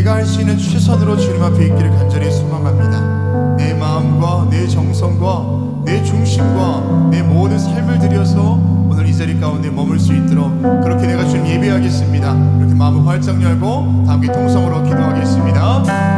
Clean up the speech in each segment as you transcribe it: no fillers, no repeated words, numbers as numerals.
내가 할 수 있는 최선으로 주님 앞에 있기를 간절히 소망합니다. 내 마음과 내 정성과 내 중심과 내 모든 삶을 들여서 오늘 이 자리 가운데 머물 수 있도록 그렇게 내가 주님 예배하겠습니다. 이렇게 마음을 활짝 열고 다 함께 통성으로 기도하겠습니다.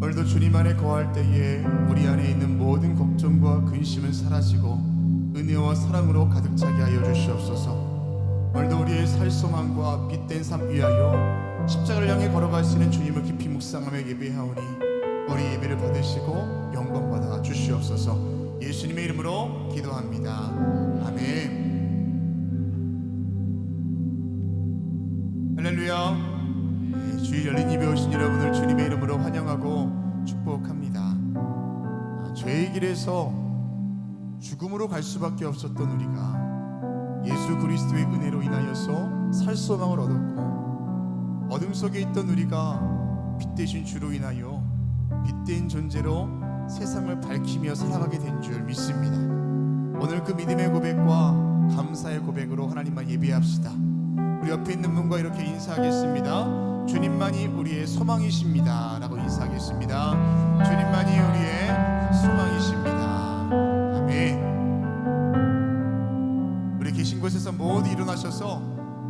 오늘도 주님 안에 거할 때에 우리 안에 있는 모든 걱정과 근심은 사라지고 은혜와 사랑으로 가득 차게 하여 주시옵소서. 오늘도 우리의 살소망과 빛된 삶 위하여 십자가를 향해 걸어가시는 주님을 깊이 묵상하며 예배하오니 우리 예배를 받으시고 영광받아 주시옵소서. 예수님의 이름으로 기도합니다. 아멘. 할렐루야. 주일 열린 예배 오신 여러분을 주님의 이름으로 환영하고 축복합니다. 죄의 길에서 죽음으로 갈 수밖에 없었던 우리가 예수 그리스도의 은혜로 인하여서 살 소망을 얻었고, 어둠 속에 있던 우리가 빛 되신 주로 인하여 빛된 존재로 세상을 밝히며 살아가게 된 줄 믿습니다. 오늘 그 믿음의 고백과 감사의 고백으로 하나님만 예배합시다. 우리 옆에 있는 분과 이렇게 인사하겠습니다. 주님만이 우리의 소망이십니다 라고 인사하겠습니다. 주님만이 우리의 소망이십니다. 아멘. 우리 계신 곳에서 모두 일어나셔서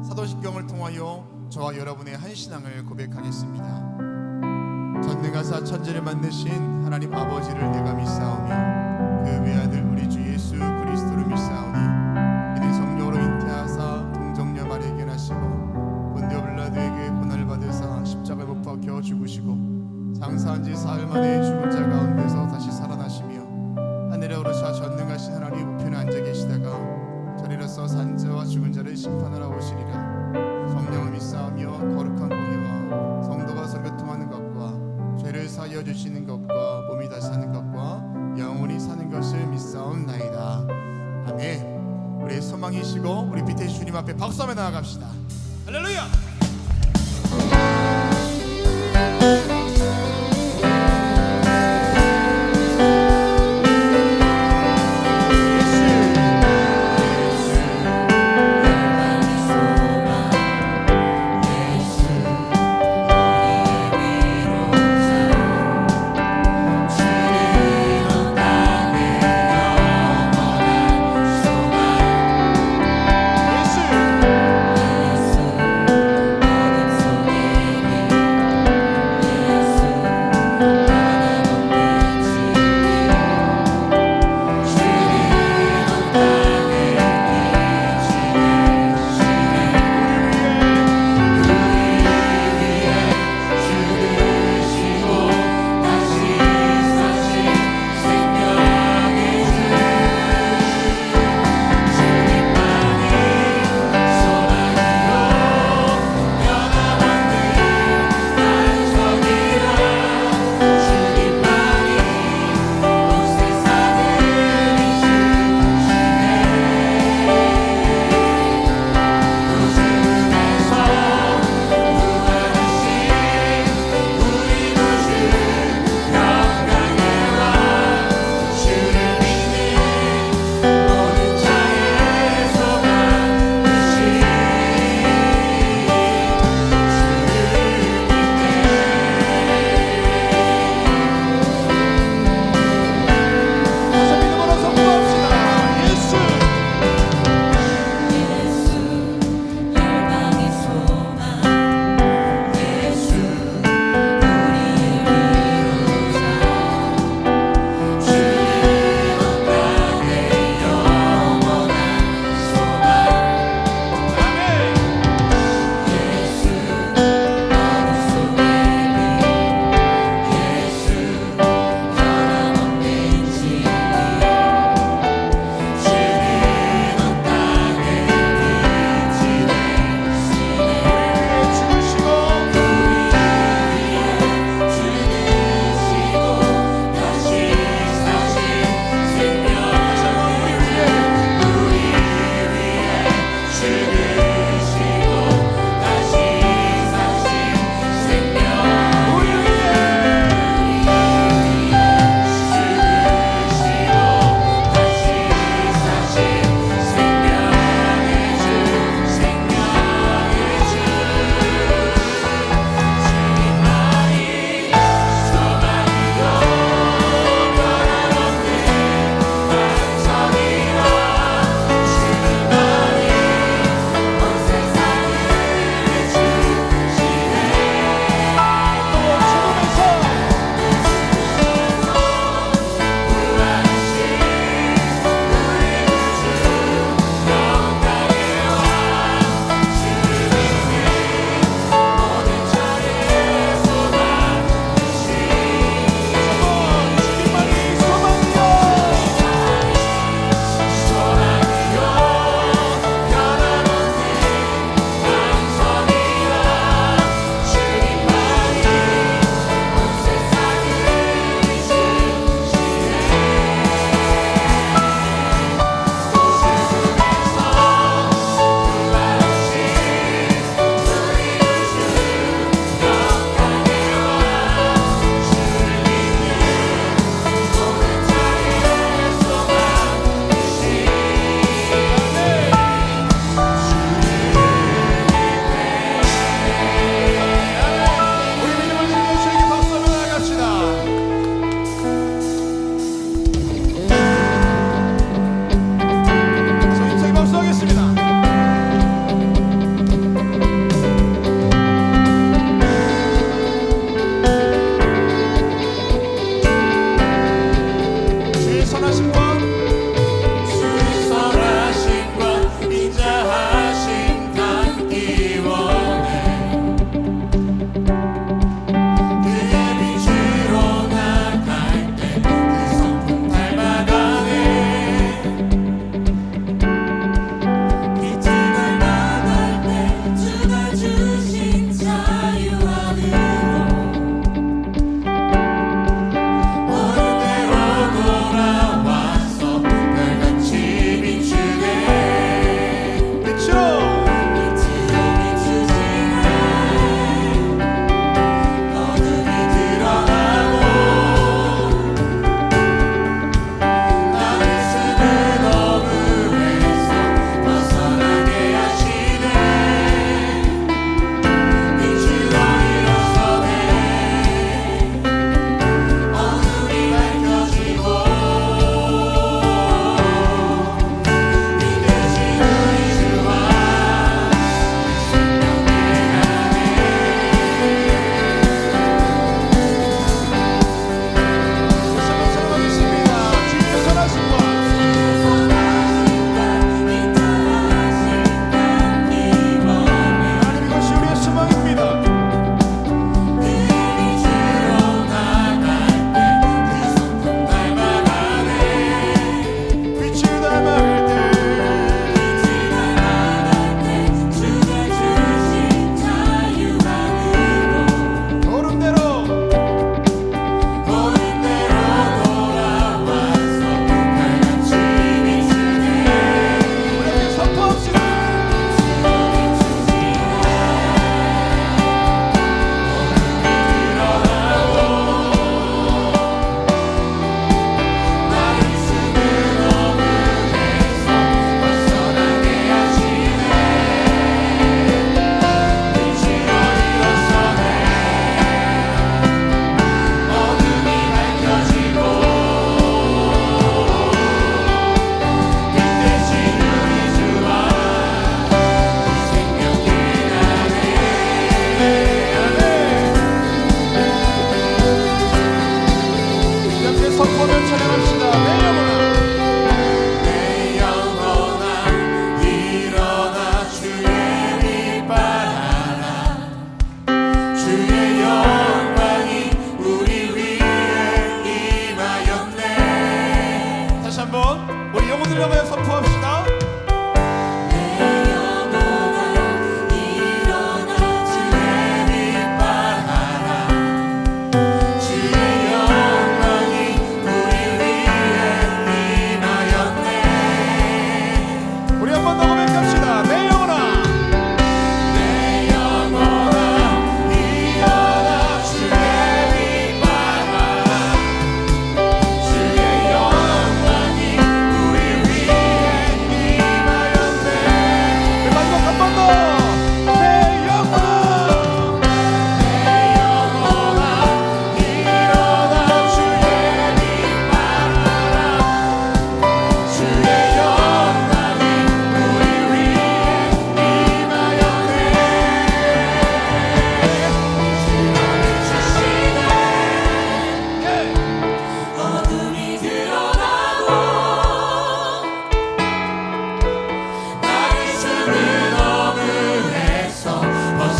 사도신경을 통하여 저와 여러분의 한 신앙을 고백하겠습니다. 전능하사 천지를 만드신 하나님 아버지를 내가 믿사오며 그 외아들 우리 주 예수 그리스도를 믿사오니 이는 성령으로 잉태하사 동정녀 마리아에게 견하시고 본디오 빌라도에게 고난을 받으사 십자가에 못 박혀 죽으시고 장사한 지 사흘 만에 죽은 자 가운데서 다시 살아나시며 하늘에 오르사 전능하신 하나님 우편에 앉아 계시다가 저리로서 산 자와 죽은 자를 심판하러 오시리라. 성령을 믿사오며 거룩한 공의와 성도가 교통하는 것과 죄를 사하여 주시는 것과 몸이 다시 사는 것과 영원히 사는 것을 믿사옵나이다. 아멘. 우리의 소망이시고 우리 빛의 주님 앞에 박수하며 나아갑시다. 할렐루야.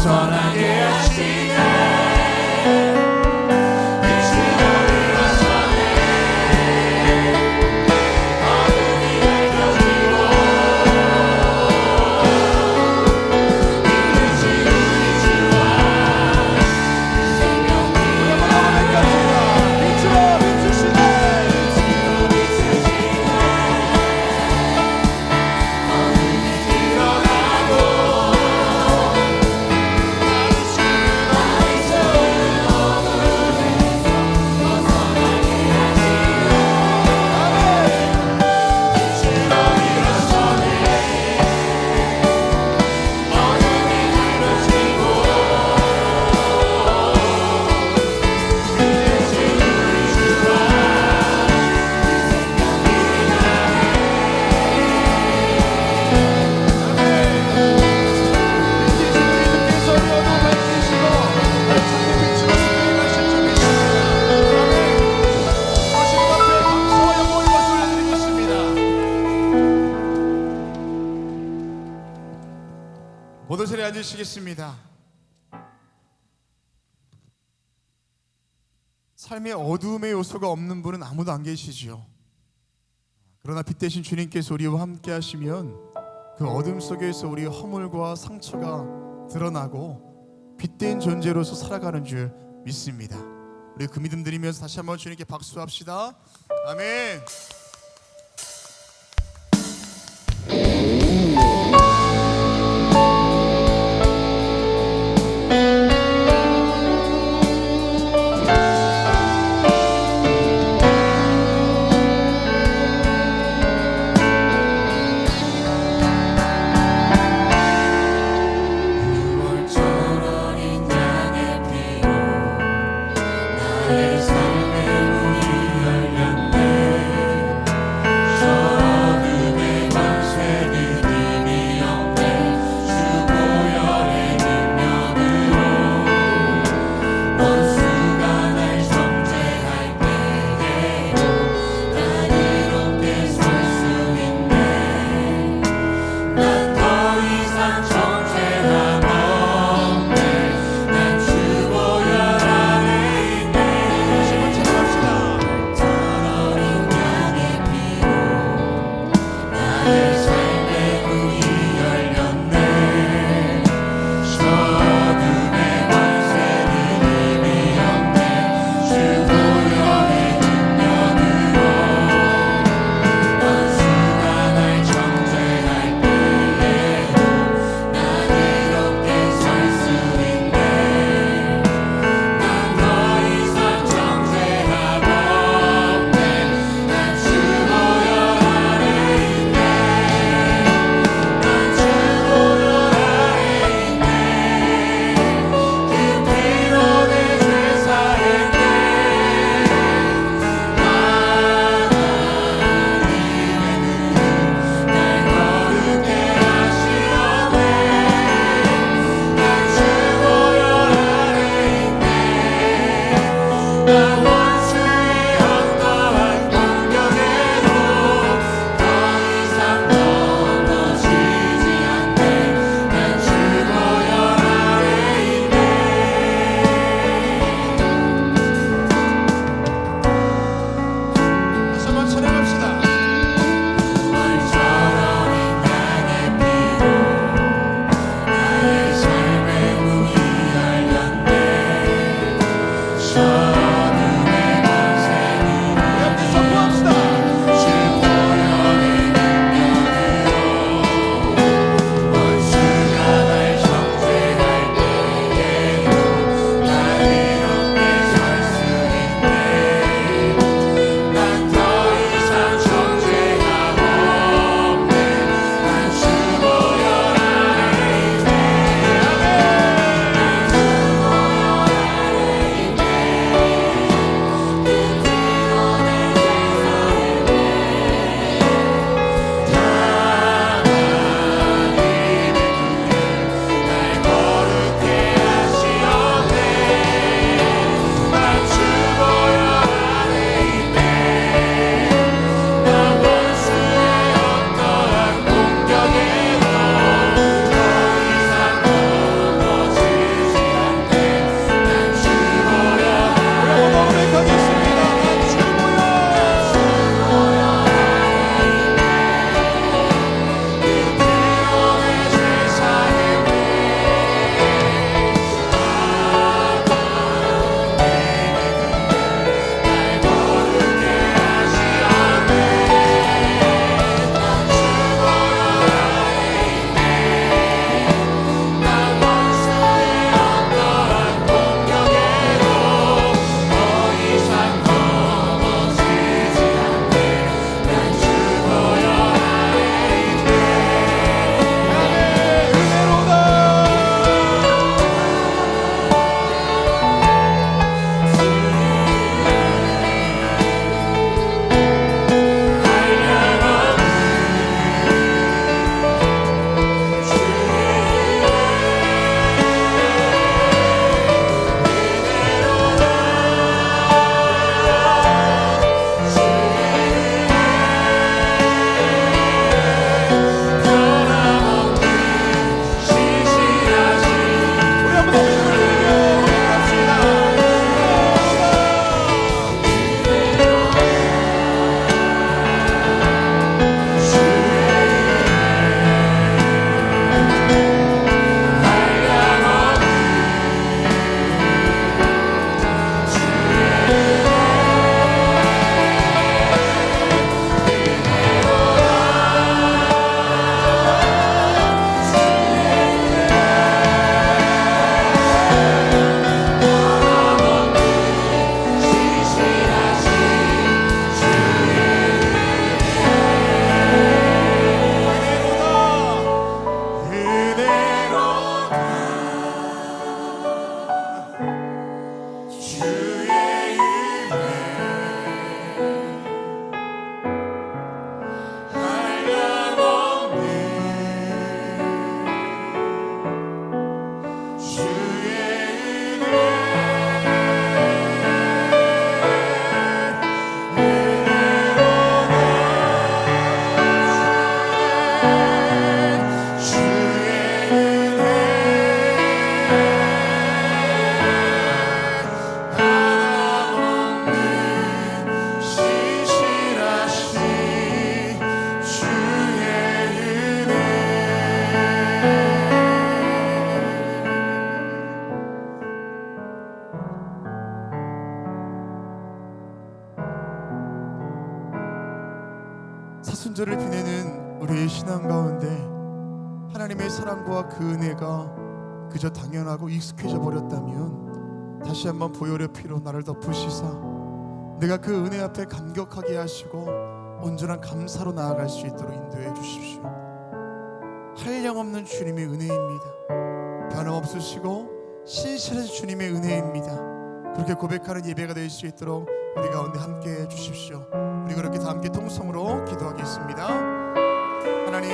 벗어나게 하시네. 모두 자리에 앉으시겠습니다. 삶의 어두움의 요소가 없는 분은 아무도 안 계시지요. 그러나 빛 대신 주님께서 우리와 함께 하시면 그 어둠 속에서 우리의 허물과 상처가 드러나고 빛된 존재로서 살아가는 줄 믿습니다. 우리 그 믿음 드리면서 다시 한번 주님께 박수합시다. 아멘. 어둠의 오순절을 지내는 우리의 신앙 가운데 하나님의 사랑과 그 은혜가 그저 당연하고 익숙해져 버렸다면 다시 한번 보혈의 피로 나를 덮으시사 내가 그 은혜 앞에 감격하게 하시고 온전한 감사로 나아갈 수 있도록 인도해 주십시오. 한량없는 주님의 은혜입니다. 변함없으시고 신실하신 주님의 은혜입니다. 그렇게 고백하는 예배가 될 수 있도록 우리 가운데 함께 해 주십시오. 우리 그렇게 다 함께 통성으로 기도하겠습니다. 하나님,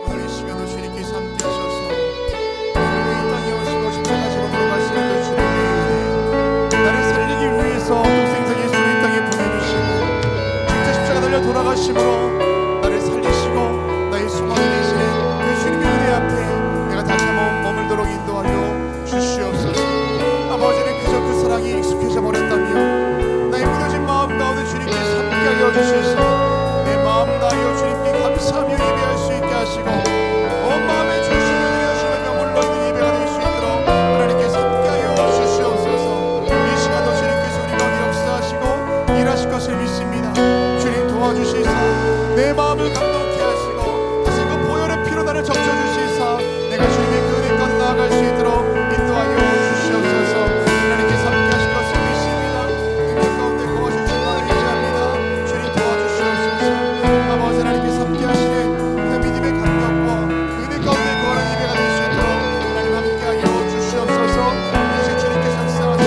오늘 이 시간도 주님께서 함께 하셔서 이 땅에 오시고 십자가 지고 돌아가시는 그 주님의 은혜, 나를 살리기 위해서 독생자 예수를 이 땅에 보내주시고 진짜 십자가 달려 돌아가심으로 나를 살리시고 나의 소망이 되시는 그 주님의 은혜 앞에 내가 다시 한번 머물도록 인도하여 주시옵소서. 아버지는 그저 그 사랑이 익숙해져 버렸다면 나의 무뎌진 마음 가운데 주님께서 함께하여 주셔서 내 마음 다하여 주님께 감사하며 예배할 수 있게 하시고 온 마음에 주시는 은혜 하시며 명물로 있는 예배가 될 수 있도록 하나님께서 함께하여 주시옵소서. 이 시간도 주님께서 우리 가운데 역사하시고 일하실 것을 믿습니다. 주님 도와주시사 내 마음을 감동케 하시고 다시 그 보혈의 피로 나를 적셔주시사 내가 주님의 그 은혜 가운데 나아갈 수 있도록 인도하여 주시옵소서. 하나님께서 함께 하실 것을 믿습니다. 능력 가운데 거하실 줄만을 의지합니다. 주님 도와주시옵소서. 아버지 하나님께서 함께 하시는 그 믿음의 감격과 그 은혜 가운데 거하는 예배가 될 수 있도록 하나님 함께하여 주시옵소서. 이제 주님께서 역사하시고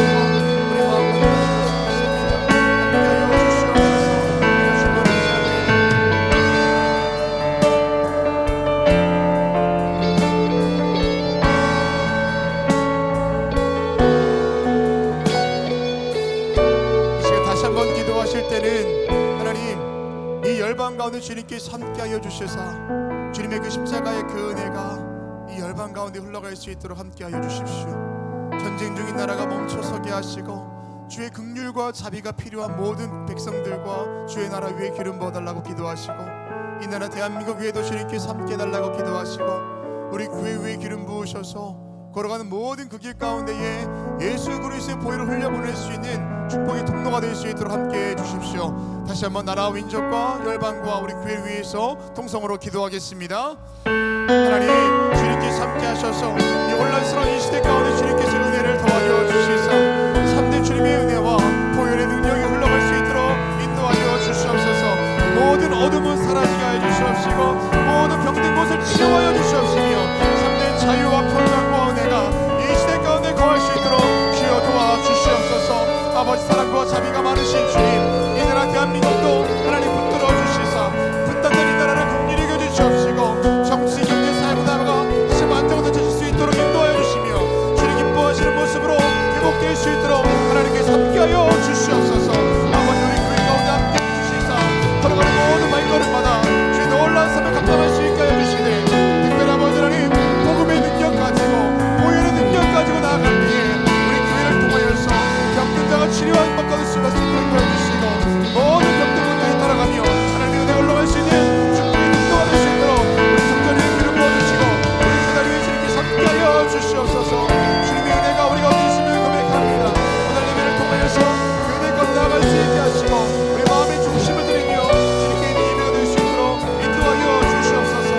우리 마음과 다시 믿습니다. 함께하여 주시옵소서. 우리가 주님을 의지합니다. 이 시간 다시 한번 기도하실 때는 하나님 이 열방 가운데 주님께서 함께하여 주셔서 주님의 그 십자가의 그 은혜가 이 열방 가운데 흘러갈 수 있도록 함께하여 주십시오. 전쟁 중인 나라가 멈춰서게 하시고 주의 긍휼과 자비가 필요한 모든 백성들과 주의 나라 위에 기름 부어달라고 기도하시고 이 나라 대한민국 위에도 주님께서 함께 해달라고 기도하시고 우리 교회 위에 기름 부으셔서 걸어가는 모든 그 길 가운데에 예수 그리스도의 보혈을 흘려보낼 수 있는 축복의 통로가 될 수 있도록 함께해 주십시오. 다시 한번 나라와 민족과 열방과 우리 교회를 위해서 통성으로 기도하겠습니다. 하나님, 주님께서 함께 하셔서 이 혼란스러운 이 시대 가운데 주님께서 은혜를 더하여 주시사 3대 주님의 은혜와 보혈의 능력이 흘러갈 수 있도록 인도하여 주시옵소서. 모든 어둠은 사라지게 하여 주시옵시고 모든 병든 곳을 치유하여 주시옵시며 3대 자유와 평강과 은혜가 이 시대 가운데 거할 수 있도록 주여 도와주시옵소서. 아버지 사랑과 자비가 많으신 주님, 이 나라 대한민국도 하나님 붙들어 주시사 분단된 이 나라를 긍휼히 여겨 주시옵시고 정치, 경제, 사회 문화가 다시 안정을 되찾을 수 있도록 인도하여 주시며 주님 기뻐하시는 모습으로 회복될 수 있도록 하나님께서 함께하여 주시옵소서. 아버지 우리 교회 가운데 함께 주시사 걸어가는 모든 발걸음마다 주의 놀라운 삶을 감당할 수 있게 하여 주시되 특별히 아버지 하나님 복음의 능력 가지고 보혈의 능력 가지고 나아갈 때에 우리 교회를 통하여서 병든 자가 치료하는 것 받을 수 있도록 인도해 주시고 모든 병든 것들이 따라가며 하나님의 은혜가 올라갈 수 있는 축복의 인도가 될 수 있도록 우리 성전위에 기름 부어주시고 우리 그날 위해 주님께서 함께하여 주시옵소서. 주님의 은혜가 우리가 얻을 수 있는 고백합니다. 오늘 예배를 통하여서 그 은혜 가운데 나아갈 수 있게 하시고 우리 마음의 중심을 드리며 주님께 있는 예배가 될 수 있도록 인도하여 주시옵소서.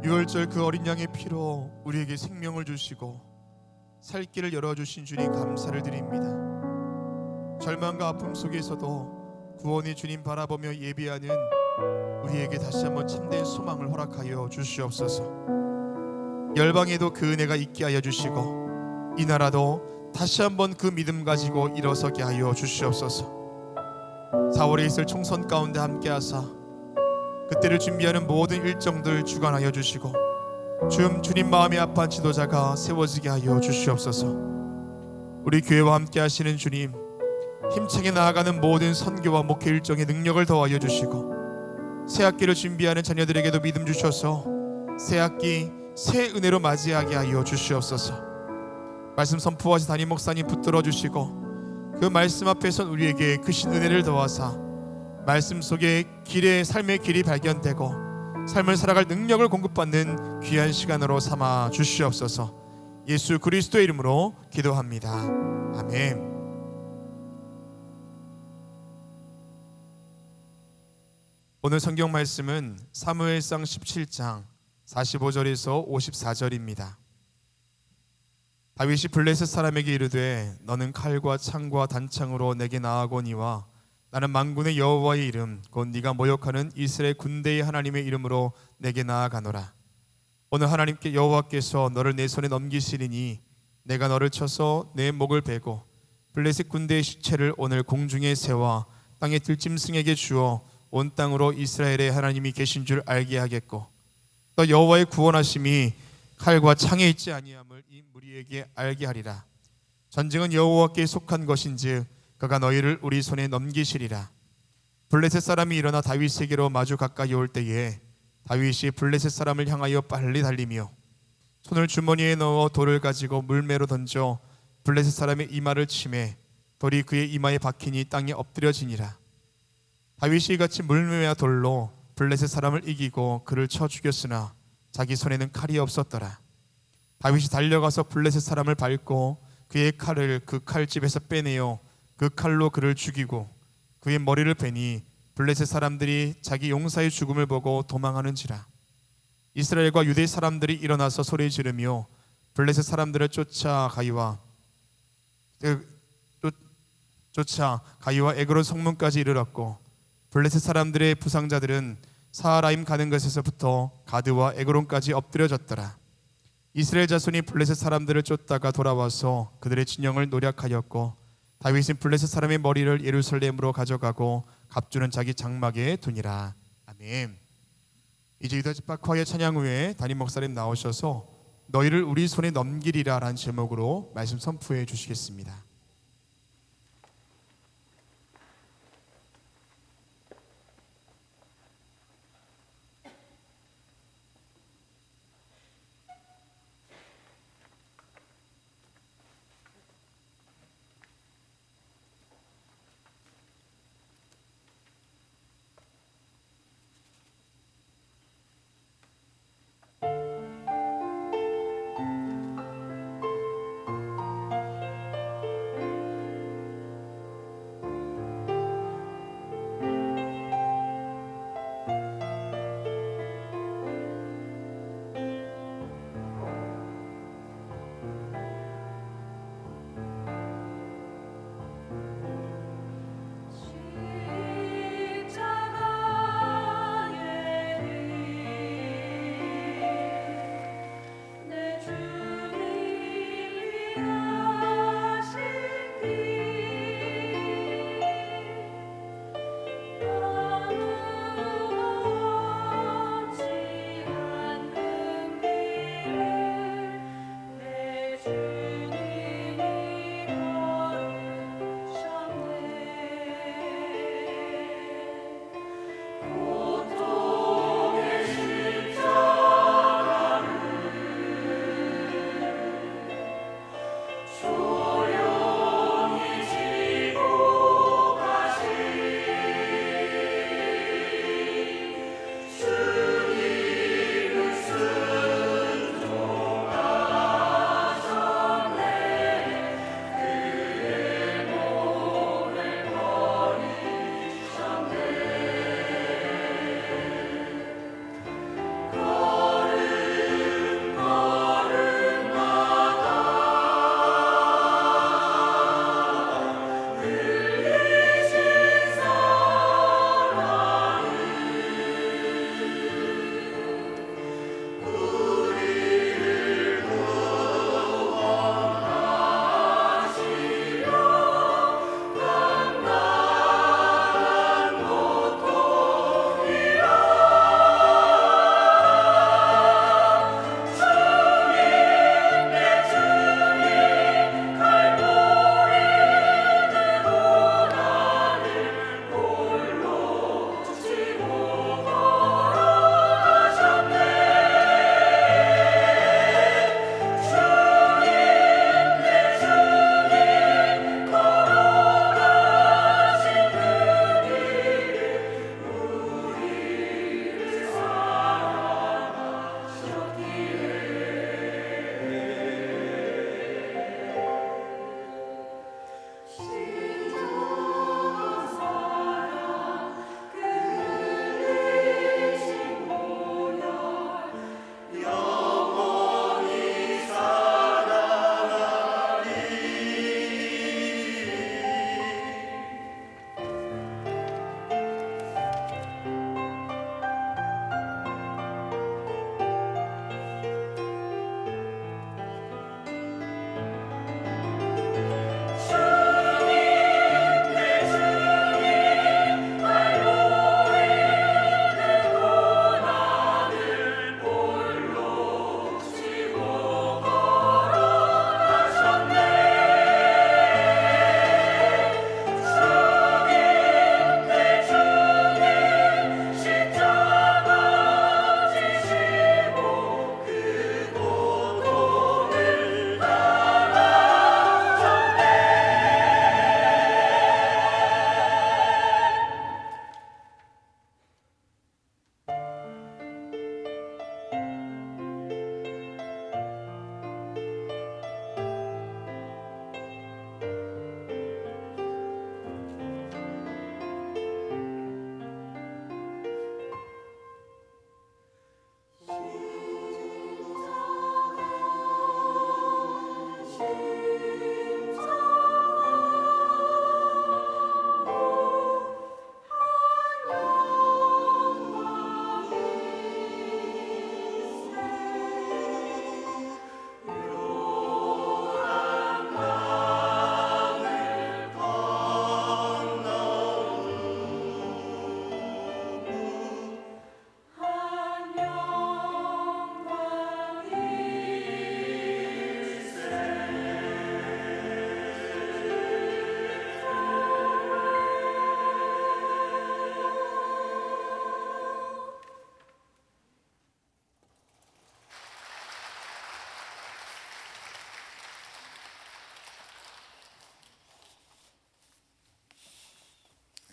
유월절 그 어린 양의 피로 우리에게 생명을 주시고 살 길을 열어주신 주님 감사를 드립니다. 절망과 아픔 속에서도 구원의 주님 바라보며 예비하는 우리에게 다시 한번 참된 소망을 허락하여 주시옵소서. 열방에도 그 은혜가 있게 하여 주시고 이 나라도 다시 한번 그 믿음 가지고 일어서게 하여 주시옵소서. 4월에 있을 총선 가운데 함께하사 그때를 준비하는 모든 일정들 주관하여 주시고 주님 마음이 아파한 지도자가 세워지게 하여 주시옵소서. 우리 교회와 함께 하시는 주님, 힘차게 나아가는 모든 선교와 목회 일정에 능력을 더하여 주시고 새 학기를 준비하는 자녀들에게도 믿음 주셔서 새 학기 새 은혜로 맞이하게 하여 주시옵소서. 말씀 선포하신 담임 목사님 붙들어 주시고 그 말씀 앞에선 우리에게 크신 은혜를 더하사 말씀 속에 삶의 길이 발견되고 삶을 살아갈 능력을 공급받는 귀한 시간으로 삼아 주시옵소서. 예수 그리스도의 이름으로 기도합니다. 아멘. 오늘 성경 말씀은 사무엘상 17장 45절에서 54절입니다. 다윗이 블레셋 사람에게 이르되 너는 칼과 창과 단창으로 내게 나아거니와 나는 만군의 여호와의 이름 곧 네가 모욕하는 이스라엘 군대의 하나님의 이름으로 내게 나아가노라. 오늘 하나님께 여호와께서 너를 내 손에 넘기시리니 내가 너를 쳐서 내 목을 베고 블레셋 군대의 시체를 오늘 공중에 세워 땅의 들짐승에게 주어 온 땅으로 이스라엘의 하나님이 계신 줄 알게 하겠고 또 여호와의 구원하심이 칼과 창에 있지 아니함을 이 무리에게 알게 하리라. 전쟁은 여호와께 속한 것인즉 그가 너희를 우리 손에 넘기시리라. 블레셋 사람이 일어나 다윗에게로 마주 가까이 올 때에 다윗이 블레셋 사람을 향하여 빨리 달리며 손을 주머니에 넣어 돌을 가지고 물매로 던져 블레셋 사람의 이마를 치매 돌이 그의 이마에 박히니 땅에 엎드려지니라. 다윗이 이같이 물매와 돌로 블레셋 사람을 이기고 그를 쳐 죽였으나 자기 손에는 칼이 없었더라. 다윗이 달려가서 블레셋 사람을 밟고 그의 칼을 그 칼집에서 빼내어 그 칼로 그를 죽이고 그의 머리를 베니 블레셋 사람들이 자기 용사의 죽음을 보고 도망하는지라. 이스라엘과 유대 사람들이 일어나서 소리 지르며 블레셋 사람들을 쫓아 가이와 에그론 성문까지 이르렀고 블레셋 사람들의 부상자들은 사하라임 가는 것에서부터 가드와 에그론까지 엎드려졌더라. 이스라엘 자손이 블레셋 사람들을 쫓다가 돌아와서 그들의 진영을 노략하였고 다윗은 블레셋 사람의 머리를 예루살렘으로 가져가고 갑주는 자기 장막에 두니라. 아멘. 이제 유다 집합화의 찬양 후에 담임 목사님 나오셔서 너희를 우리 손에 넘기리라 라는 제목으로 말씀 선포해 주시겠습니다.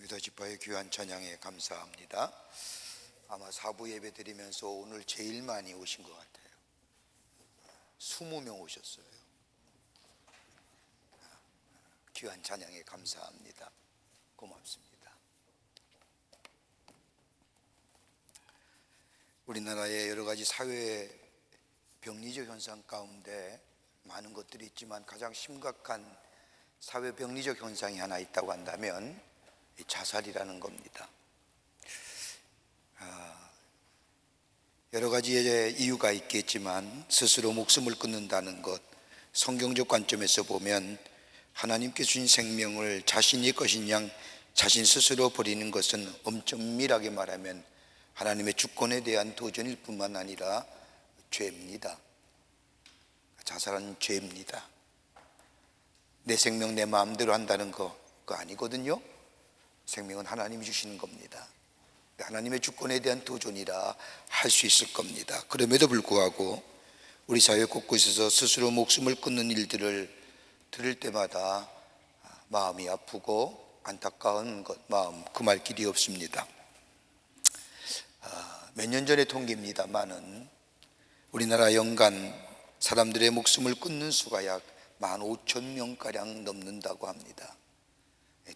유다지파의 귀한 찬양에 감사합니다. 아마 사부 예배 드리면서 오늘 제일 많이 오신 것 같아요. 20명 오셨어요. 귀한 찬양에 감사합니다. 고맙습니다. 우리나라의 여러 가지 사회 병리적 현상 가운데 많은 것들이 있지만 가장 심각한 사회 병리적 현상이 하나 있다고 한다면 자살이라는 겁니다. 여러 가지의 이유가 있겠지만 스스로 목숨을 끊는다는 것, 성경적 관점에서 보면 하나님께 주신 생명을 자신의 것인 양 자신 스스로 버리는 것은 엄밀하게 말하면 하나님의 주권에 대한 도전일 뿐만 아니라 죄입니다. 자살은 죄입니다. 내 생명 내 마음대로 한다는 그거 아니거든요. 생명은 하나님이 주시는 겁니다. 하나님의 주권에 대한 도전이라 할 수 있을 겁니다. 그럼에도 불구하고 우리 사회 곳곳에서 스스로 목숨을 끊는 일들을 들을 때마다 마음이 아프고 안타까운 마음 금할 길이 없습니다. 몇 년 전의 통계입니다만은 우리나라 연간 사람들의 목숨을 끊는 수가 약 15,000명가량 넘는다고 합니다.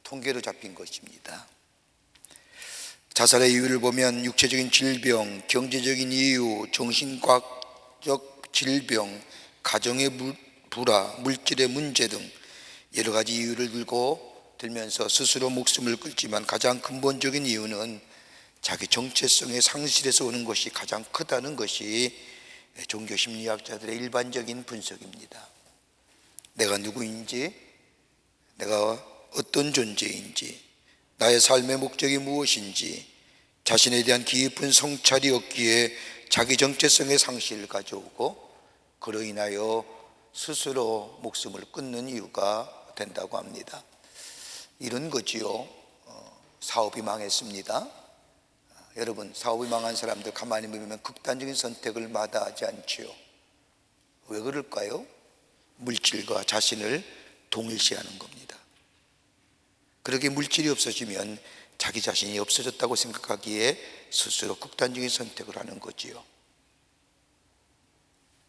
통계로 잡힌 것입니다. 자살의 이유를 보면 육체적인 질병, 경제적인 이유, 정신과적 질병, 가정의 불화, 물질의 문제 등 여러 가지 이유를 들면서 스스로 목숨을 끊지만 가장 근본적인 이유는 자기 정체성의 상실에서 오는 것이 가장 크다는 것이 종교심리학자들의 일반적인 분석입니다. 내가 누구인지, 내가 어떤 존재인지, 나의 삶의 목적이 무엇인지, 자신에 대한 깊은 성찰이 없기에 자기 정체성의 상실을 가져오고 그로 인하여 스스로 목숨을 끊는 이유가 된다고 합니다. 이런 거지요. 사업이 망했습니다. 여러분, 사업이 망한 사람들 가만히 보면 극단적인 선택을 마다하지 않지요. 왜 그럴까요? 물질과 자신을 동일시하는 겁니다. 그렇게 물질이 없어지면 자기 자신이 없어졌다고 생각하기에 스스로 극단적인 선택을 하는 거지요.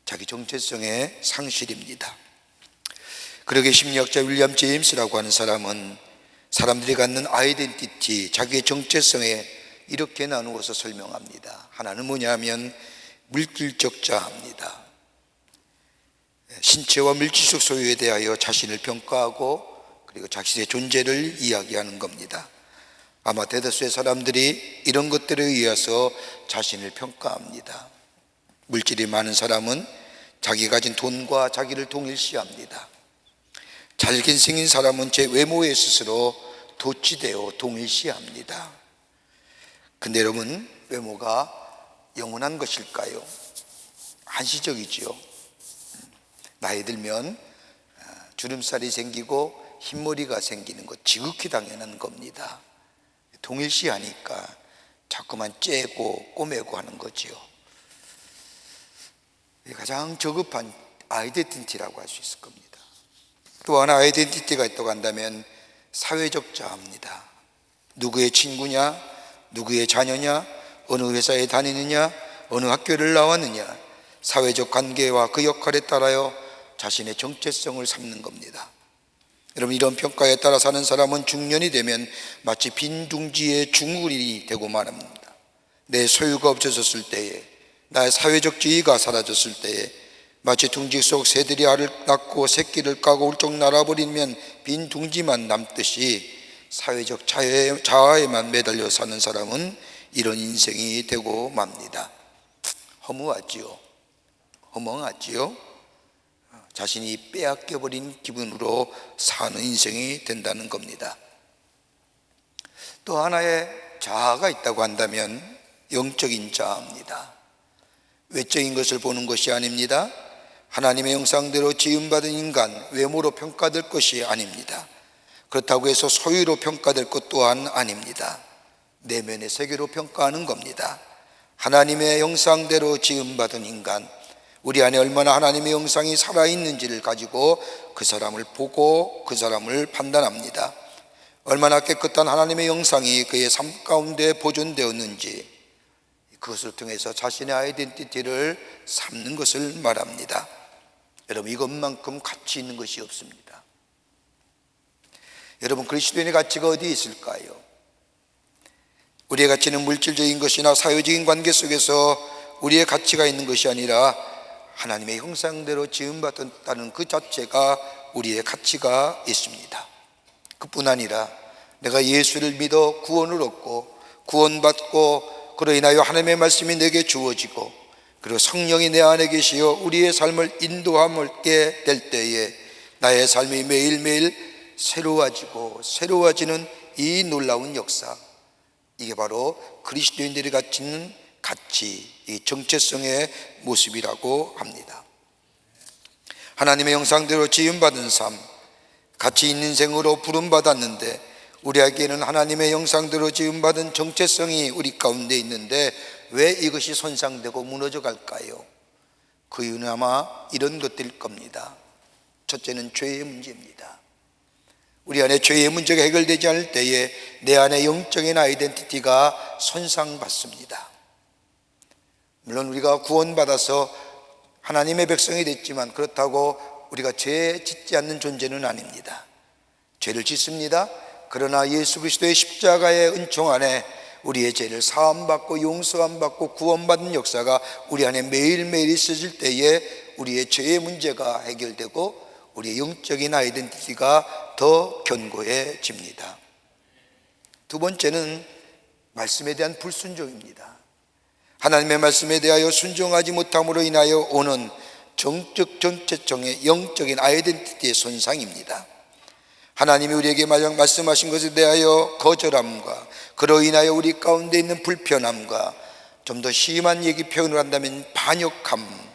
자기 정체성의 상실입니다. 그러게 심리학자 윌리엄 제임스라고 하는 사람은 사람들이 갖는 아이덴티티, 자기의 정체성에 이렇게 나누어서 설명합니다. 하나는 뭐냐면 물질적 자아입니다. 신체와 물질적 소유에 대하여 자신을 평가하고 그리고 자신의 존재를 이야기하는 겁니다. 아마 대다수의 사람들이 이런 것들에 의해서 자신을 평가합니다. 물질이 많은 사람은 자기 가진 돈과 자기를 동일시합니다. 잘생긴 사람은 제 외모에 스스로 도취되어 동일시합니다. 근데 여러분, 외모가 영원한 것일까요? 한시적이지요. 나이 들면 주름살이 생기고 흰머리가 생기는 것 지극히 당연한 겁니다. 동일시하니까 자꾸만 째고 꼬매고 하는 거지요. 가장 저급한 아이덴티티라고 할 수 있을 겁니다. 또 하나 아이덴티티가 있다고 한다면 사회적 자아입니다. 누구의 친구냐, 누구의 자녀냐, 어느 회사에 다니느냐, 어느 학교를 나왔느냐, 사회적 관계와 그 역할에 따라요 자신의 정체성을 삼는 겁니다. 여러분, 이런 평가에 따라 사는 사람은 중년이 되면 마치 빈 둥지의 중울이 되고 말합니다. 내 소유가 없어졌을 때에, 나의 사회적 지위가 사라졌을 때에 마치 둥지 속 새들이 알을 낳고 새끼를 까고 훌쩍 날아버리면 빈 둥지만 남듯이 사회적 자아에만 매달려 사는 사람은 이런 인생이 되고 맙니다. 허무하지요. 허망하지요. 자신이 빼앗겨버린 기분으로 사는 인생이 된다는 겁니다. 또 하나의 자아가 있다고 한다면 영적인 자아입니다. 외적인 것을 보는 것이 아닙니다. 하나님의 형상대로 지음받은 인간, 외모로 평가될 것이 아닙니다. 그렇다고 해서 소유로 평가될 것 또한 아닙니다. 내면의 세계로 평가하는 겁니다. 하나님의 형상대로 지음받은 인간, 우리 안에 얼마나 하나님의 형상이 살아있는지를 가지고 그 사람을 보고 그 사람을 판단합니다. 얼마나 깨끗한 하나님의 영상이 그의 삶 가운데 보존되었는지 그것을 통해서 자신의 아이덴티티를 삼는 것을 말합니다. 여러분, 이것만큼 가치 있는 것이 없습니다. 여러분, 그리스도인의 가치가 어디에 있을까요? 우리의 가치는 물질적인 것이나 사회적인 관계 속에서 우리의 가치가 있는 것이 아니라 하나님의 형상대로 지음받았다는 그 자체가 우리의 가치가 있습니다. 그뿐 아니라 내가 예수를 믿어 구원을 얻고 구원받고 그로 인하여 하나님의 말씀이 내게 주어지고 그리고 성령이 내 안에 계시어 우리의 삶을 인도하게 될 때에 나의 삶이 매일매일 새로워지는 이 놀라운 역사, 이게 바로 그리스도인들이 가지는 가치, 이 정체성의 모습이라고 합니다. 하나님의 형상대로 지음받은 삶, 가치 있는 인생으로 부름받았는데 우리에게는 하나님의 형상대로 지음받은 정체성이 우리 가운데 있는데 왜 이것이 손상되고 무너져 갈까요? 그 이유는 아마 이런 것들일 겁니다. 첫째는 죄의 문제입니다. 우리 안에 죄의 문제가 해결되지 않을 때에 내 안에 영적인 아이덴티티가 손상받습니다. 물론 우리가 구원받아서 하나님의 백성이 됐지만 그렇다고 우리가 죄 짓지 않는 존재는 아닙니다. 죄를 짓습니다. 그러나 예수 그리스도의 십자가의 은총 안에 우리의 죄를 사함받고 용서함받고 구원받는 역사가 우리 안에 매일매일 있어질 때에 우리의 죄의 문제가 해결되고 우리의 영적인 아이덴티티가 더 견고해집니다. 두 번째는 말씀에 대한 불순종입니다. 하나님의 말씀에 대하여 순종하지 못함으로 인하여 오는 정적 정체성의 영적인 아이덴티티의 손상입니다. 하나님이 우리에게 말씀하신 것에 대하여 거절함과 그로 인하여 우리 가운데 있는 불편함과 좀 더 심한 얘기 표현을 한다면 반역함,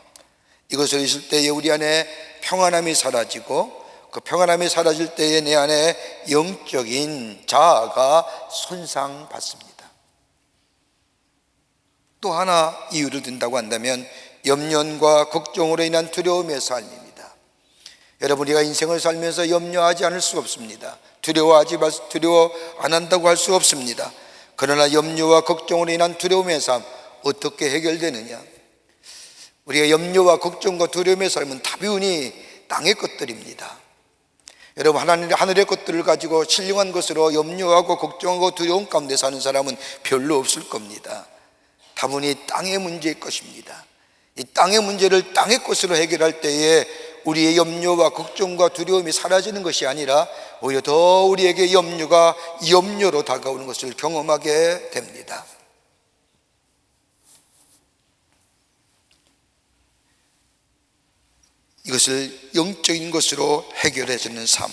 이것을 있을 때에 우리 안에 평안함이 사라지고 그 평안함이 사라질 때에 내 안에 영적인 자아가 손상받습니다. 또 하나 이유를 든다고 한다면 염려와 걱정으로 인한 두려움의 삶입니다. 여러분, 우리가 인생을 살면서 염려하지 않을 수 없습니다. 두려워 안 한다고 할 수 없습니다. 그러나 염려와 걱정으로 인한 두려움의 삶, 어떻게 해결되느냐? 우리가 염려와 걱정과 두려움의 삶은 다분히 땅의 것들입니다. 여러분, 하늘의 것들을 가지고 신령한 것으로 염려하고 걱정하고 두려움 가운데 사는 사람은 별로 없을 겁니다. 다분히 땅의 문제일 것입니다. 이 땅의 문제를 땅의 것으로 해결할 때에 우리의 염려와 걱정과 두려움이 사라지는 것이 아니라 오히려 더 우리에게 염려가 염려로 다가오는 것을 경험하게 됩니다. 이것을 영적인 것으로 해결해주는 삶.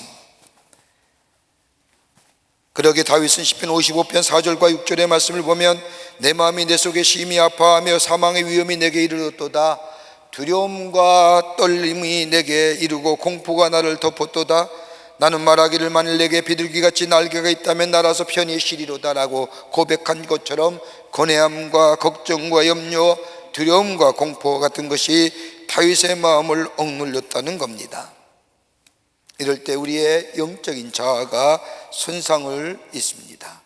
그러게 다윗은 시편 55편 4절과 6절의 말씀을 보면 내 마음이 내 속에 심히 아파하며 사망의 위험이 내게 이르렀도다. 두려움과 떨림이 내게 이르고 공포가 나를 덮었도다. 나는 말하기를 만일 내게 비둘기같이 날개가 있다면 날아서 편히 쉬리로다 라고 고백한 것처럼 고뇌함과 걱정과 염려, 두려움과 공포 같은 것이 다윗의 마음을 억눌렸다는 겁니다. 이럴 때 우리의 영적인 자아가 손상을 입습니다.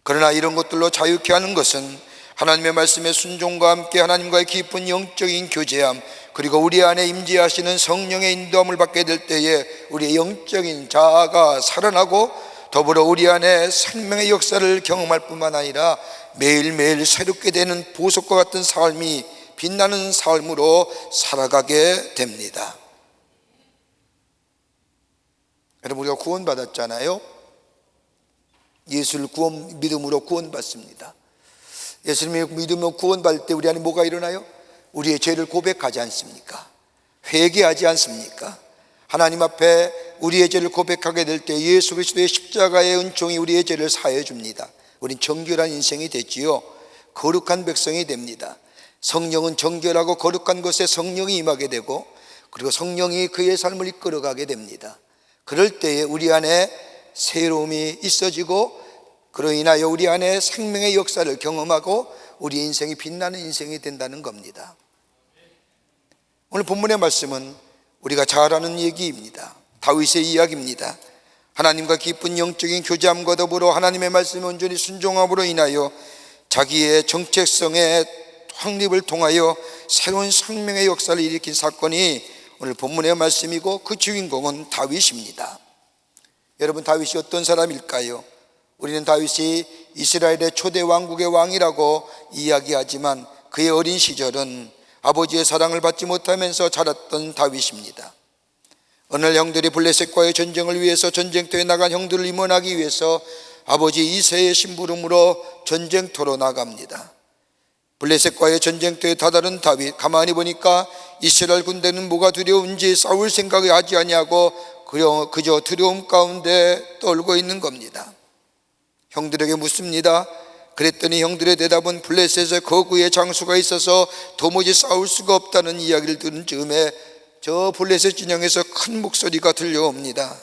그러나 이런 것들로 자유케 하는 것은 하나님의 말씀의 순종과 함께 하나님과의 깊은 영적인 교제함, 그리고 우리 안에 임재하시는 성령의 인도함을 받게 될 때에 우리의 영적인 자아가 살아나고 더불어 우리 안에 생명의 역사를 경험할 뿐만 아니라 매일매일 새롭게 되는 보석과 같은 삶이 빛나는 삶으로 살아가게 됩니다. 여러분, 우리가 구원받았잖아요. 예수를 믿음으로 구원받습니다. 예수님을 믿으며 구원받을 때 우리 안에 뭐가 일어나요? 우리의 죄를 고백하지 않습니까? 회개하지 않습니까? 하나님 앞에 우리의 죄를 고백하게 될 때 예수 그리스도의 십자가의 은총이 우리의 죄를 사해 줍니다. 우린 정결한 인생이 됐지요. 거룩한 백성이 됩니다. 성령은 정결하고 거룩한 것에 성령이 임하게 되고 그리고 성령이 그의 삶을 이끌어가게 됩니다. 그럴 때에 우리 안에 새로움이 있어지고 그로 인하여 우리 안에 생명의 역사를 경험하고 우리 인생이 빛나는 인생이 된다는 겁니다. 오늘 본문의 말씀은 우리가 잘 아는 얘기입니다. 다윗의 이야기입니다. 하나님과 깊은 영적인 교제함과 더불어 하나님의 말씀에 온전히 순종함으로 인하여 자기의 정체성의 확립을 통하여 새로운 생명의 역사를 일으킨 사건이 오늘 본문의 말씀이고, 그 주인공은 다윗입니다. 여러분, 다윗이 어떤 사람일까요? 우리는 다윗이 이스라엘의 초대 왕국의 왕이라고 이야기하지만 그의 어린 시절은 아버지의 사랑을 받지 못하면서 자랐던 다윗입니다. 어느 날 형들이 블레셋과의 전쟁을 위해서 전쟁터에 나간 형들을 임원하기 위해서 아버지 이새의 심부름으로 전쟁터로 나갑니다. 블레셋과의 전쟁터에 다다른 다윗, 가만히 보니까 이스라엘 군대는 뭐가 두려운지 싸울 생각을 하지 아니하고 그저 두려움 가운데 떨고 있는 겁니다. 형들에게 묻습니다. 그랬더니 형들의 대답은 블레셋에 거구의 장수가 있어서 도무지 싸울 수가 없다는 이야기를 들은 즈음에 저 블레셋 진영에서 큰 목소리가 들려옵니다.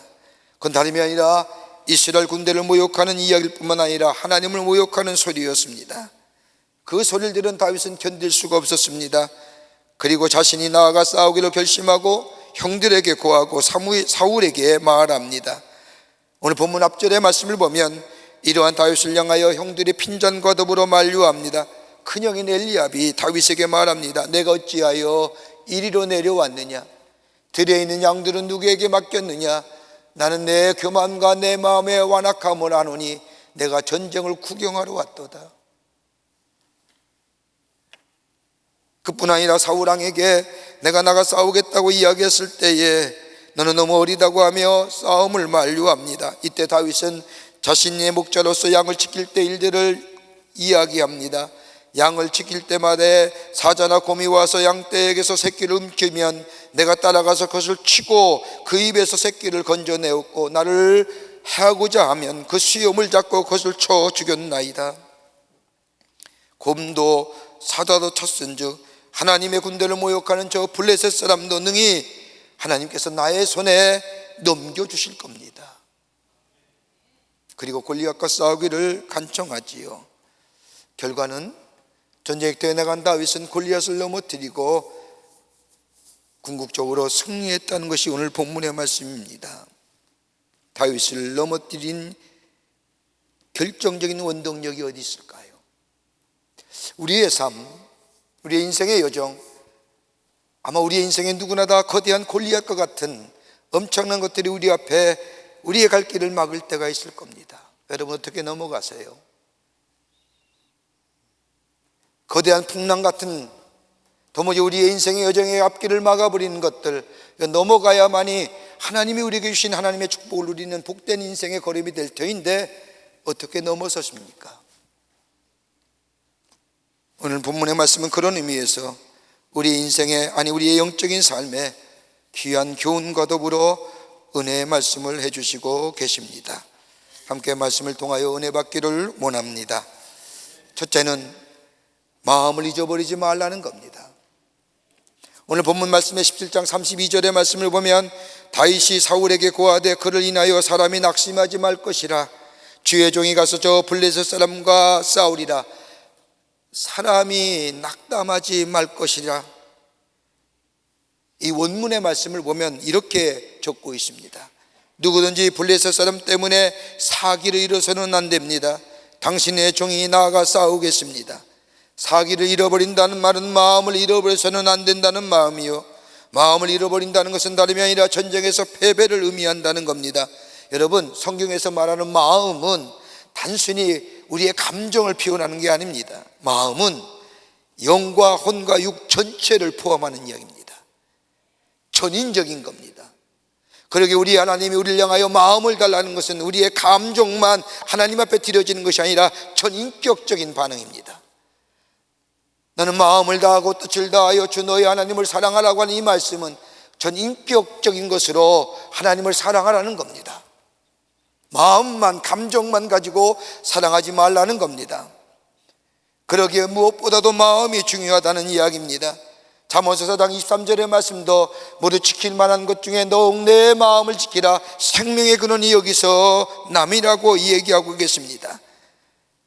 그건 다름이 아니라 이스라엘 군대를 모욕하는 이야기일 뿐만 아니라 하나님을 모욕하는 소리였습니다. 그 소리를 들은 다윗은 견딜 수가 없었습니다. 그리고 자신이 나아가 싸우기로 결심하고 형들에게 고하고 사울에게 말합니다. 오늘 본문 앞절의 말씀을 보면 이러한 다윗을 향하여 형들이 핀잔과 더불어 만류합니다. 큰형인 엘리압이 다윗에게 말합니다. 내가 어찌하여 이리로 내려왔느냐? 들에 있는 양들은 누구에게 맡겼느냐? 나는 내 교만과 내 마음의 완악함을 아노니 내가 전쟁을 구경하러 왔도다. 그뿐 아니라 사울왕에게 내가 나가 싸우겠다고 이야기했을 때에 너는 너무 어리다고 하며 싸움을 만류합니다. 이때 다윗은 자신의 목자로서 양을 지킬 때 일들을 이야기합니다. 양을 지킬 때마다 사자나 곰이 와서 양떼에게서 새끼를 움키면 내가 따라가서 그것을 치고 그 입에서 새끼를 건져내었고, 나를 해하고자 하면 그 수염을 잡고 그것을 쳐 죽였나이다. 곰도 사자도 쳤은즉 하나님의 군대를 모욕하는 저 블레셋 사람도 능히 하나님께서 나의 손에 넘겨주실 겁니다. 그리고 골리앗과 싸우기를 간청하지요. 결과는 전쟁터에 나간 다윗은 골리앗을 넘어뜨리고 궁극적으로 승리했다는 것이 오늘 본문의 말씀입니다. 다윗을 넘어뜨린 결정적인 원동력이 어디 있을까요? 우리의 삶, 우리의 인생의 여정, 아마 우리의 인생에 누구나 다 거대한 골리앗과 같은 엄청난 것들이 우리 앞에 우리의 갈 길을 막을 때가 있을 겁니다. 여러분, 어떻게 넘어가세요? 거대한 풍랑 같은 도무지 우리의 인생의 여정의 앞길을 막아버리는 것들, 넘어가야만이 하나님이 우리에게 주신 하나님의 축복을 누리는 복된 인생의 걸음이 될 터인데 어떻게 넘어서십니까? 오늘 본문의 말씀은 그런 의미에서 우리 인생의, 우리의 영적인 삶에 귀한 교훈과 더불어 은혜의 말씀을 해주시고 계십니다. 함께 말씀을 통하여 은혜 받기를 원합니다. 첫째는 마음을 잊어버리지 말라는 겁니다. 오늘 본문 말씀의 17장 32절의 말씀을 보면 다윗이 사울에게 고하되 그를 인하여 사람이 낙심하지 말 것이라. 주의 종이 가서 저 블레셋 사람과 싸우리라. 사람이 낙담하지 말 것이라. 이 원문의 말씀을 보면 이렇게 적고 있습니다. 누구든지 블레셋 사람 때문에 사기를 잃어서는 안 됩니다. 당신의 종이 나아가 싸우겠습니다. 사기를 잃어버린다는 말은 마음을 잃어버려서는 안 된다는 마음이요, 마음을 잃어버린다는 것은 다름이 아니라 전쟁에서 패배를 의미한다는 겁니다. 여러분, 성경에서 말하는 마음은 단순히 우리의 감정을 표현하는 게 아닙니다. 마음은 영과 혼과 육 전체를 포함하는 이야기입니다. 전인적인 겁니다. 그러게 우리 하나님이 우리를 향하여 마음을 달라는 것은 우리의 감정만 하나님 앞에 드려지는 것이 아니라 전인격적인 반응입니다. 나는 마음을 다하고 뜻을 다하여 주 너희 하나님을 사랑하라고 하는 이 말씀은 전인격적인 것으로 하나님을 사랑하라는 겁니다. 마음만, 감정만 가지고 사랑하지 말라는 겁니다. 그러기에 무엇보다도 마음이 중요하다는 이야기입니다. 잠언서 4장 23절의 말씀도 모두 지킬 만한 것 중에 더욱 내 마음을 지키라. 생명의 근원이 여기서 남이라고 얘기하고 계십니다.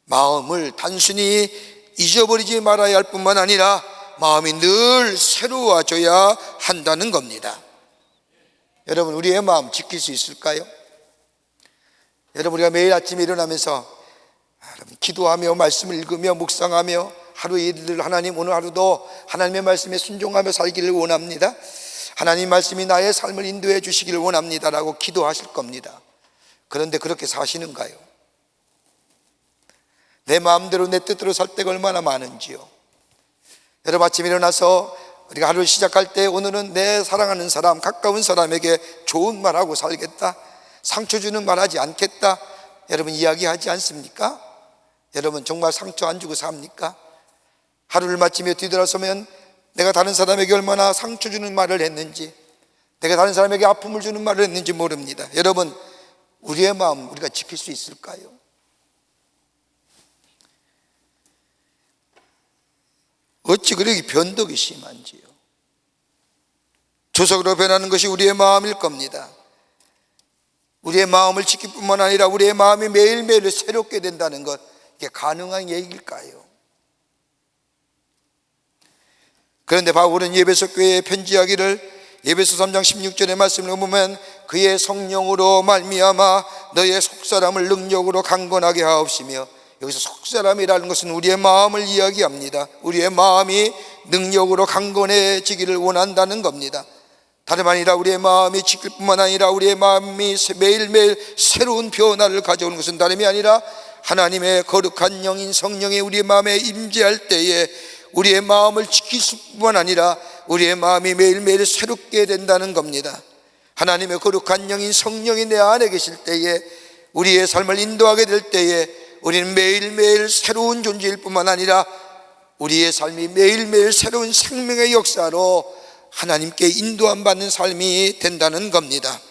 마음을 단순히 잊어버리지 말아야 할 뿐만 아니라 마음이 늘 새로워져야 한다는 겁니다. 여러분, 우리의 마음 지킬 수 있을까요? 여러분, 우리가 매일 아침에 일어나면서 기도하며 말씀을 읽으며 묵상하며 하루의 일들, 하나님 오늘 하루도 하나님의 말씀에 순종하며 살기를 원합니다. 하나님 말씀이 나의 삶을 인도해 주시기를 원합니다라고 기도하실 겁니다. 그런데 그렇게 사시는가요? 내 마음대로 내 뜻대로 살 때가 얼마나 많은지요. 여러분, 아침에 일어나서 우리가 하루를 시작할 때 오늘은 내 사랑하는 사람, 가까운 사람에게 좋은 말하고 살겠다, 상처 주는 말하지 않겠다, 여러분 이야기하지 않습니까? 여러분 정말 상처 안 주고 삽니까? 하루를 마치며 뒤돌아서면 내가 다른 사람에게 얼마나 상처 주는 말을 했는지, 내가 다른 사람에게 아픔을 주는 말을 했는지 모릅니다. 여러분, 우리의 마음 우리가 지킬 수 있을까요? 어찌 그렇게 변덕이 심한지요. 조석으로 변하는 것이 우리의 마음일 겁니다. 우리의 마음을 지킬 뿐만 아니라 우리의 마음이 매일매일 새롭게 된다는 것, 이게 가능한 얘기일까요? 그런데 바울은 예배소 교회에 편지하기를 예배소 3장 16절의 말씀을 보면 그의 성령으로 말미암아 너의 속사람을 능력으로 강건하게 하옵시며, 여기서 속사람이라는 것은 우리의 마음을 이야기합니다. 우리의 마음이 능력으로 강건해지기를 원한다는 겁니다. 다름 아니라 우리의 마음이 지킬 뿐만 아니라 우리의 마음이 매일매일 새로운 변화를 가져오는 것은 다름이 아니라 하나님의 거룩한 영인 성령이 우리의 마음에 임재할 때에 우리의 마음을 지킬 뿐만 아니라 우리의 마음이 매일매일 새롭게 된다는 겁니다. 하나님의 거룩한 영인 성령이 내 안에 계실 때에, 우리의 삶을 인도하게 될 때에 우리는 매일매일 새로운 존재일 뿐만 아니라 우리의 삶이 매일매일 새로운 생명의 역사로 하나님께 인도함 받는 삶이 된다는 겁니다.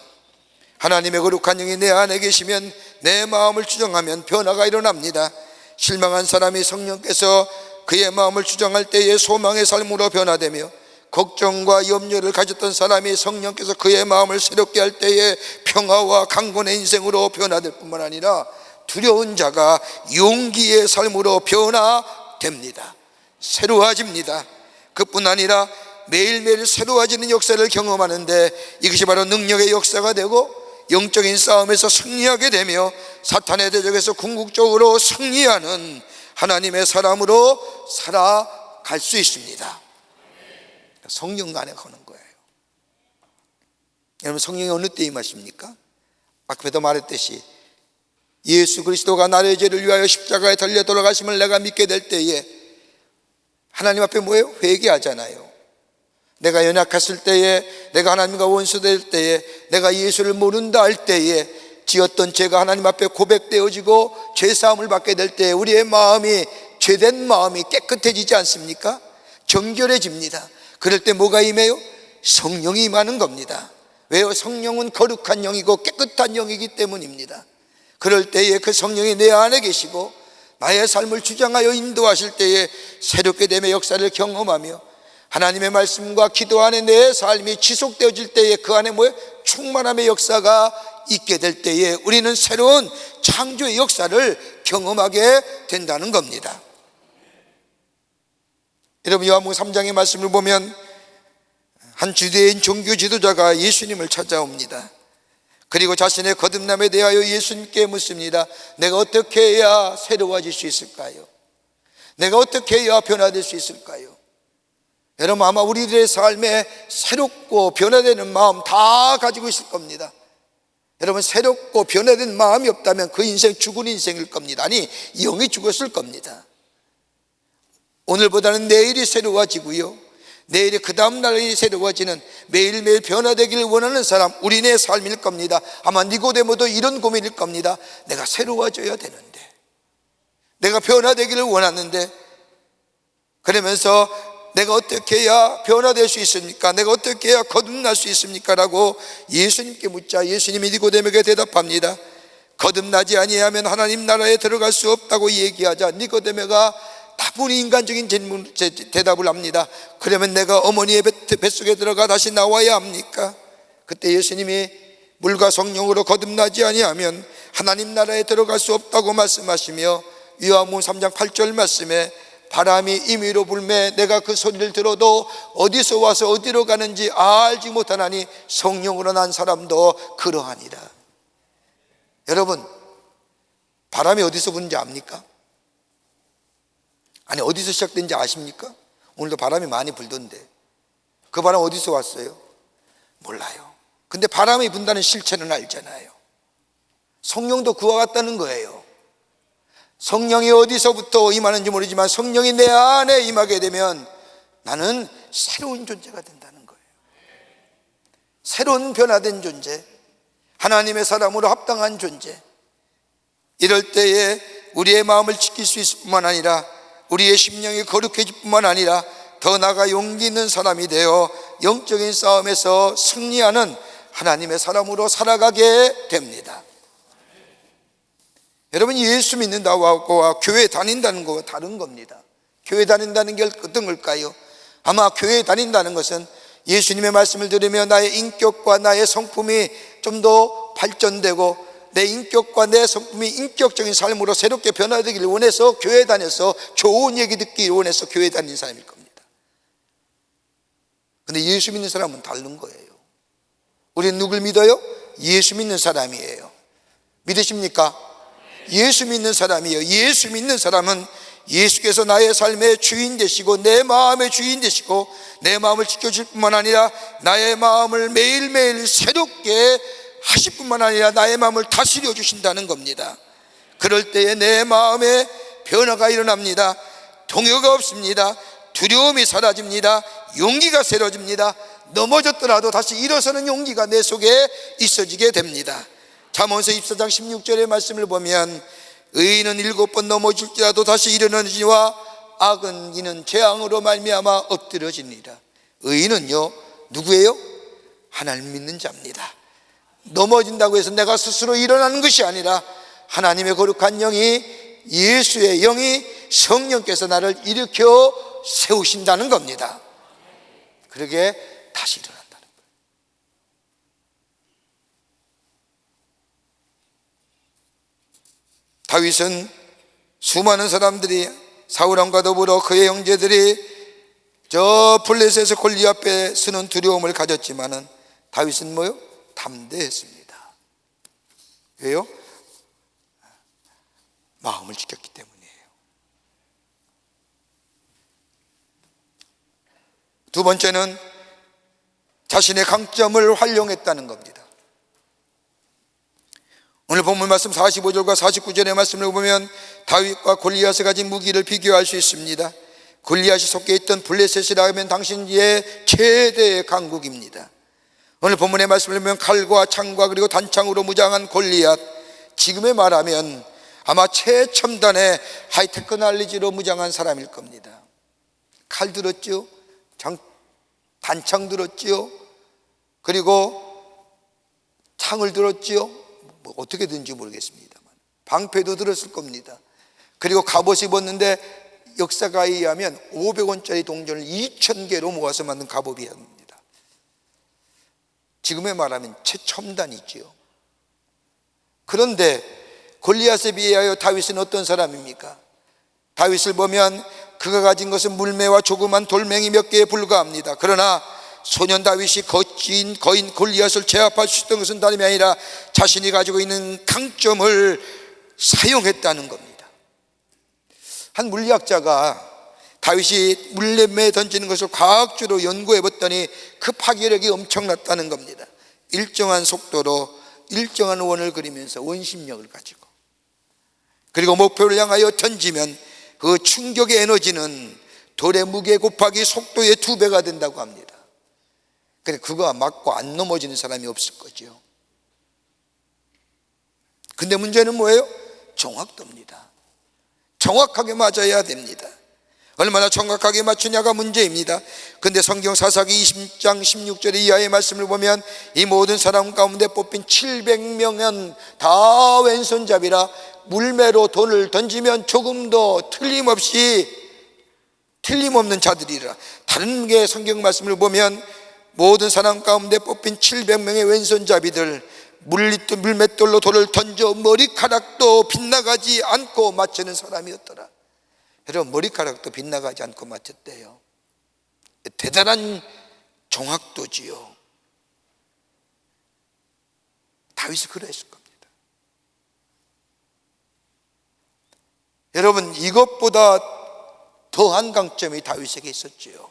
하나님의 거룩한 영이 내 안에 계시면 내 마음을 추정하면 변화가 일어납니다. 실망한 사람이 성령께서 그의 마음을 추정할 때에 소망의 삶으로 변화되며, 걱정과 염려를 가졌던 사람이 성령께서 그의 마음을 새롭게 할 때에 평화와 강건의 인생으로 변화될 뿐만 아니라 두려운 자가 용기의 삶으로 변화됩니다. 새로워집니다. 그뿐 아니라 매일매일 새로워지는 역사를 경험하는데 이것이 바로 능력의 역사가 되고 영적인 싸움에서 승리하게 되며 사탄의 대적에서 궁극적으로 승리하는 하나님의 사람으로 살아갈 수 있습니다. 성령 안에 거는 거예요. 여러분, 성령이 어느 때 임하십니까? 아까도 말했듯이 예수 그리스도가 나의 죄를 위하여 십자가에 달려 돌아가심을 내가 믿게 될 때에 하나님 앞에 뭐예요? 회개하잖아요. 내가 연약했을 때에, 내가 하나님과 원수될 때에, 내가 예수를 모른다 할 때에 지었던 죄가 하나님 앞에 고백되어지고 죄사함을 받게 될 때 우리의 마음이, 죄된 마음이 깨끗해지지 않습니까? 정결해집니다. 그럴 때 뭐가 임해요? 성령이 임하는 겁니다. 왜요? 성령은 거룩한 영이고 깨끗한 영이기 때문입니다. 그럴 때에 그 성령이 내 안에 계시고 나의 삶을 주장하여 인도하실 때에 새롭게 됨의 역사를 경험하며 하나님의 말씀과 기도 안에 내 삶이 지속되어질 때에 그 안에 뭐예요? 충만함의 역사가 있게 될 때에 우리는 새로운 창조의 역사를 경험하게 된다는 겁니다. 여러분, 요한복음 3장의 말씀을 보면 한 주대인 종교 지도자가 예수님을 찾아옵니다. 그리고 자신의 거듭남에 대하여 예수님께 묻습니다. 내가 어떻게 해야 새로워질 수 있을까요? 내가 어떻게 해야 변화될 수 있을까요? 여러분, 아마 우리들의 삶에 새롭고 변화되는 마음 다 가지고 있을 겁니다. 여러분, 새롭고 변화된 마음이 없다면 그 인생 죽은 인생일 겁니다. 아니, 영이 죽었을 겁니다. 오늘보다는 내일이 새로워지고요, 내일이 그 다음 날이 새로워지는 매일매일 변화되기를 원하는 사람, 우리네 삶일 겁니다. 아마 니고데모도 이런 고민일 겁니다. 내가 새로워져야 되는데, 내가 변화되기를 원하는데, 그러면서 내가 어떻게 해야 변화될 수 있습니까? 내가 어떻게 해야 거듭날 수 있습니까? 라고 예수님께 묻자 예수님이 니고데모에게 대답합니다. 거듭나지 아니하면 하나님 나라에 들어갈 수 없다고 얘기하자 니고데모가 다분히 인간적인 대답을 합니다. 그러면 내가 어머니의 뱃속에 들어가 다시 나와야 합니까? 그때 예수님이 물과 성령으로 거듭나지 아니하면 하나님 나라에 들어갈 수 없다고 말씀하시며 요한복음 3장 8절 말씀에 바람이 임의로 불매 내가 그 소리를 들어도 어디서 와서 어디로 가는지 알지 못하나니 성령으로 난 사람도 그러하니라. 여러분, 바람이 어디서 부는지 압니까? 아니, 어디서 시작된지 아십니까? 오늘도 바람이 많이 불던데 그 바람 어디서 왔어요? 몰라요. 근데 바람이 분다는 실체는 알잖아요. 성령도 그와 같다는 거예요. 성령이 어디서부터 임하는지 모르지만 성령이 내 안에 임하게 되면 나는 새로운 존재가 된다는 거예요. 새로운 변화된 존재, 하나님의 사람으로 합당한 존재. 이럴 때에 우리의 마음을 지킬 수 있을 뿐만 아니라 우리의 심령이 거룩해질 뿐만 아니라 더 나아가 용기 있는 사람이 되어 영적인 싸움에서 승리하는 하나님의 사람으로 살아가게 됩니다. 여러분, 예수 믿는다고 교회 다닌다는 것과 다른 겁니다. 교회 다닌다는 게 어떤 걸까요? 아마 교회 다닌다는 것은 예수님의 말씀을 들으며 나의 인격과 나의 성품이 좀 더 발전되고 내 인격과 내 성품이 인격적인 삶으로 새롭게 변화되기를 원해서 교회 다녀서 좋은 얘기 듣기를 원해서 교회 다니는 사람일 겁니다. 근데 예수 믿는 사람은 다른 거예요. 우리는 누굴 믿어요? 예수 믿는 사람이에요. 믿으십니까? 예수 믿는 사람이에요. 예수 믿는 사람은 예수께서 나의 삶의 주인 되시고 내 마음의 주인 되시고 내 마음을 지켜줄 뿐만 아니라 나의 마음을 매일매일 새롭게 하실 뿐만 아니라 나의 마음을 다스려 주신다는 겁니다. 그럴 때에 내 마음에 변화가 일어납니다. 동요가 없습니다. 두려움이 사라집니다. 용기가 새로집니다. 넘어졌더라도 다시 일어서는 용기가 내 속에 있어지게 됩니다. 잠언서 24장 16절의 말씀을 보면 의인은 7번 넘어질지라도 다시 일어나지와 악은 이는 재앙으로 말미암아 엎드러지니라. 의인은요 누구예요? 하나님 믿는 자입니다. 넘어진다고 해서 내가 스스로 일어나는 것이 아니라 하나님의 거룩한 영이, 예수의 영이, 성령께서 나를 일으켜 세우신다는 겁니다. 그러게 다시 일어난다는 거예요. 다윗은 수많은 사람들이 사울왕과 더불어 그의 형제들이 저 블레셋의 골리앗 앞에 서는 두려움을 가졌지만은 다윗은 뭐요? 담대했습니다. 왜요? 마음을 지켰기 때문이에요. 두 번째는 자신의 강점을 활용했다는 겁니다. 오늘 본문 말씀 45절과 49절의 말씀을 보면 다윗과 골리앗이 가진 무기를 비교할 수 있습니다. 골리앗이 속해 있던 블레셋이라 하면 당시의 최대의 강국입니다. 오늘 본문의 말씀을 보면 칼과 창과 그리고 단창으로 무장한 골리앗, 지금의 말하면 아마 최첨단의 하이테크놀로지로 무장한 사람일 겁니다. 칼 들었죠? 단창 들었죠? 그리고 창을 들었죠? 뭐 어떻게든지 모르겠습니다만 방패도 들었을 겁니다. 그리고 갑옷 입었는데 역사가에 의하면 500원짜리 동전을 2000개로 모아서 만든 갑옷이랍니다. 지금의 말하면 최첨단이지요. 그런데 골리앗에 비하여 다윗은 어떤 사람입니까? 다윗을 보면 그가 가진 것은 물매와 조그만 돌멩이 몇 개에 불과합니다. 그러나 소년 다윗이 거인 골리앗을 제압할 수 있던 것은 다름이 아니라 자신이 가지고 있는 강점을 사용했다는 겁니다. 한 물리학자가 다윗이 물매에 던지는 것을 과학적으로 연구해 봤더니 그 파괴력이 엄청났다는 겁니다. 일정한 속도로 일정한 원을 그리면서 원심력을 가지고, 그리고 목표를 향하여 던지면 그 충격의 에너지는 돌의 무게 곱하기 속도의 2배가 된다고 합니다. 그래 그거 맞고 안 넘어지는 사람이 없을 거죠. 근데 문제는 뭐예요? 정확도입니다. 정확하게 맞아야 됩니다. 얼마나 정확하게 맞추냐가 문제입니다. 근데 성경 사사기 20장 16절 이하의 말씀을 보면 이 모든 사람 가운데 뽑힌 700명은 다 왼손잡이라 물매로 돌을 던지면 조금도 틀림없는 자들이라. 다른 게 성경 말씀을 보면 모든 사람 가운데 뽑힌 700명의 왼손잡이들, 물맷돌로 돌을 던져 머리카락도 빗나가지 않고 맞추는 사람이었더라. 여러분, 머리카락도 빗나가지 않고 맞췄대요. 대단한 정확도지요. 다윗이 그랬을 겁니다. 여러분, 이것보다 더한 강점이 다윗에게 있었지요.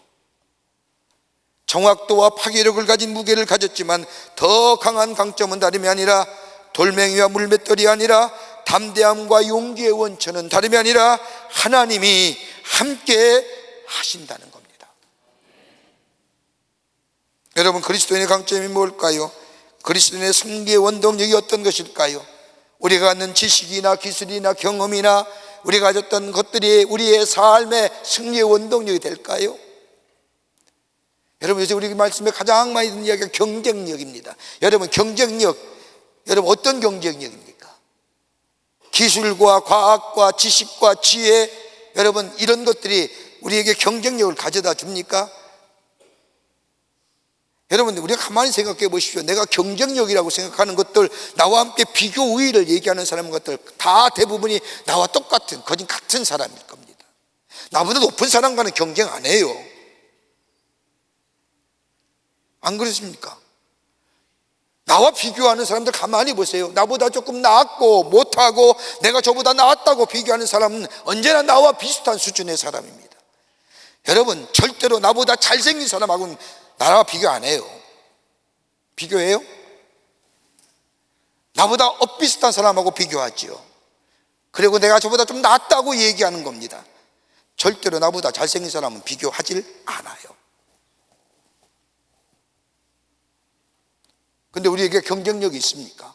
정확도와 파괴력을 가진 무게를 가졌지만 더 강한 강점은 다름이 아니라 돌멩이와 물맷돌이 아니라 담대함과 용기의 원천은 다름이 아니라 하나님이 함께 하신다는 겁니다. 여러분, 그리스도인의 강점이 뭘까요? 그리스도인의 승리의 원동력이 어떤 것일까요? 우리가 갖는 지식이나 기술이나 경험이나 우리가 가졌던 것들이 우리의 삶의 승리의 원동력이 될까요? 여러분, 요새 우리 말씀에 가장 많이 듣는 이야기가 경쟁력입니다. 여러분, 경쟁력, 여러분 어떤 경쟁력입니까? 기술과 과학과 지식과 지혜, 여러분 이런 것들이 우리에게 경쟁력을 가져다 줍니까? 여러분, 우리가 가만히 생각해 보십시오. 내가 경쟁력이라고 생각하는 것들, 나와 함께 비교 우위를 얘기하는 사람 것들 다 대부분이 나와 똑같은, 거진 같은 사람일 겁니다. 나보다 높은 사람과는 경쟁 안 해요. 안 그렇습니까? 나와 비교하는 사람들 가만히 보세요. 나보다 조금 나았고 못하고 내가 저보다 나았다고 비교하는 사람은 언제나 나와 비슷한 수준의 사람입니다. 여러분, 절대로 나보다 잘생긴 사람하고는 나와 비교 안 해요. 비교해요? 나보다 엇비슷한 사람하고 비교하지요. 그리고 내가 저보다 좀 낫다고 얘기하는 겁니다. 절대로 나보다 잘생긴 사람은 비교하질 않아요. 근데 우리에게 경쟁력이 있습니까?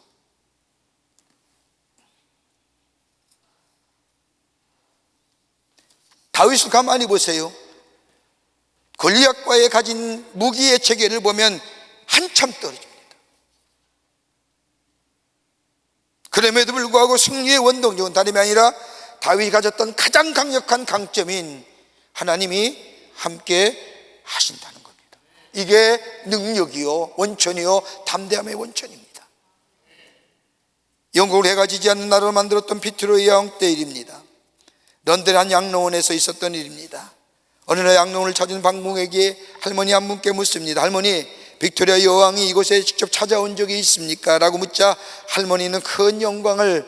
다윗을 가만히 보세요. 골리앗과의 가진 무기의 체계를 보면 한참 떨어집니다. 그럼에도 불구하고 승리의 원동력은 다름이 아니라 다윗이 가졌던 가장 강력한 강점인 하나님이 함께 하신다는 겁니다. 이게 능력이요, 원천이요, 담대함의 원천입니다. 영국을 해가 지지 않는 나라로 만들었던 비트로의 여왕 때 일입니다. 런던 한 양로원에서 있었던 일입니다. 어느 날 양로원을 찾은 방공에게 할머니 한 분께 묻습니다. 할머니, 빅토리아 여왕이 이곳에 직접 찾아온 적이 있습니까? 라고 묻자 할머니는 큰 영광을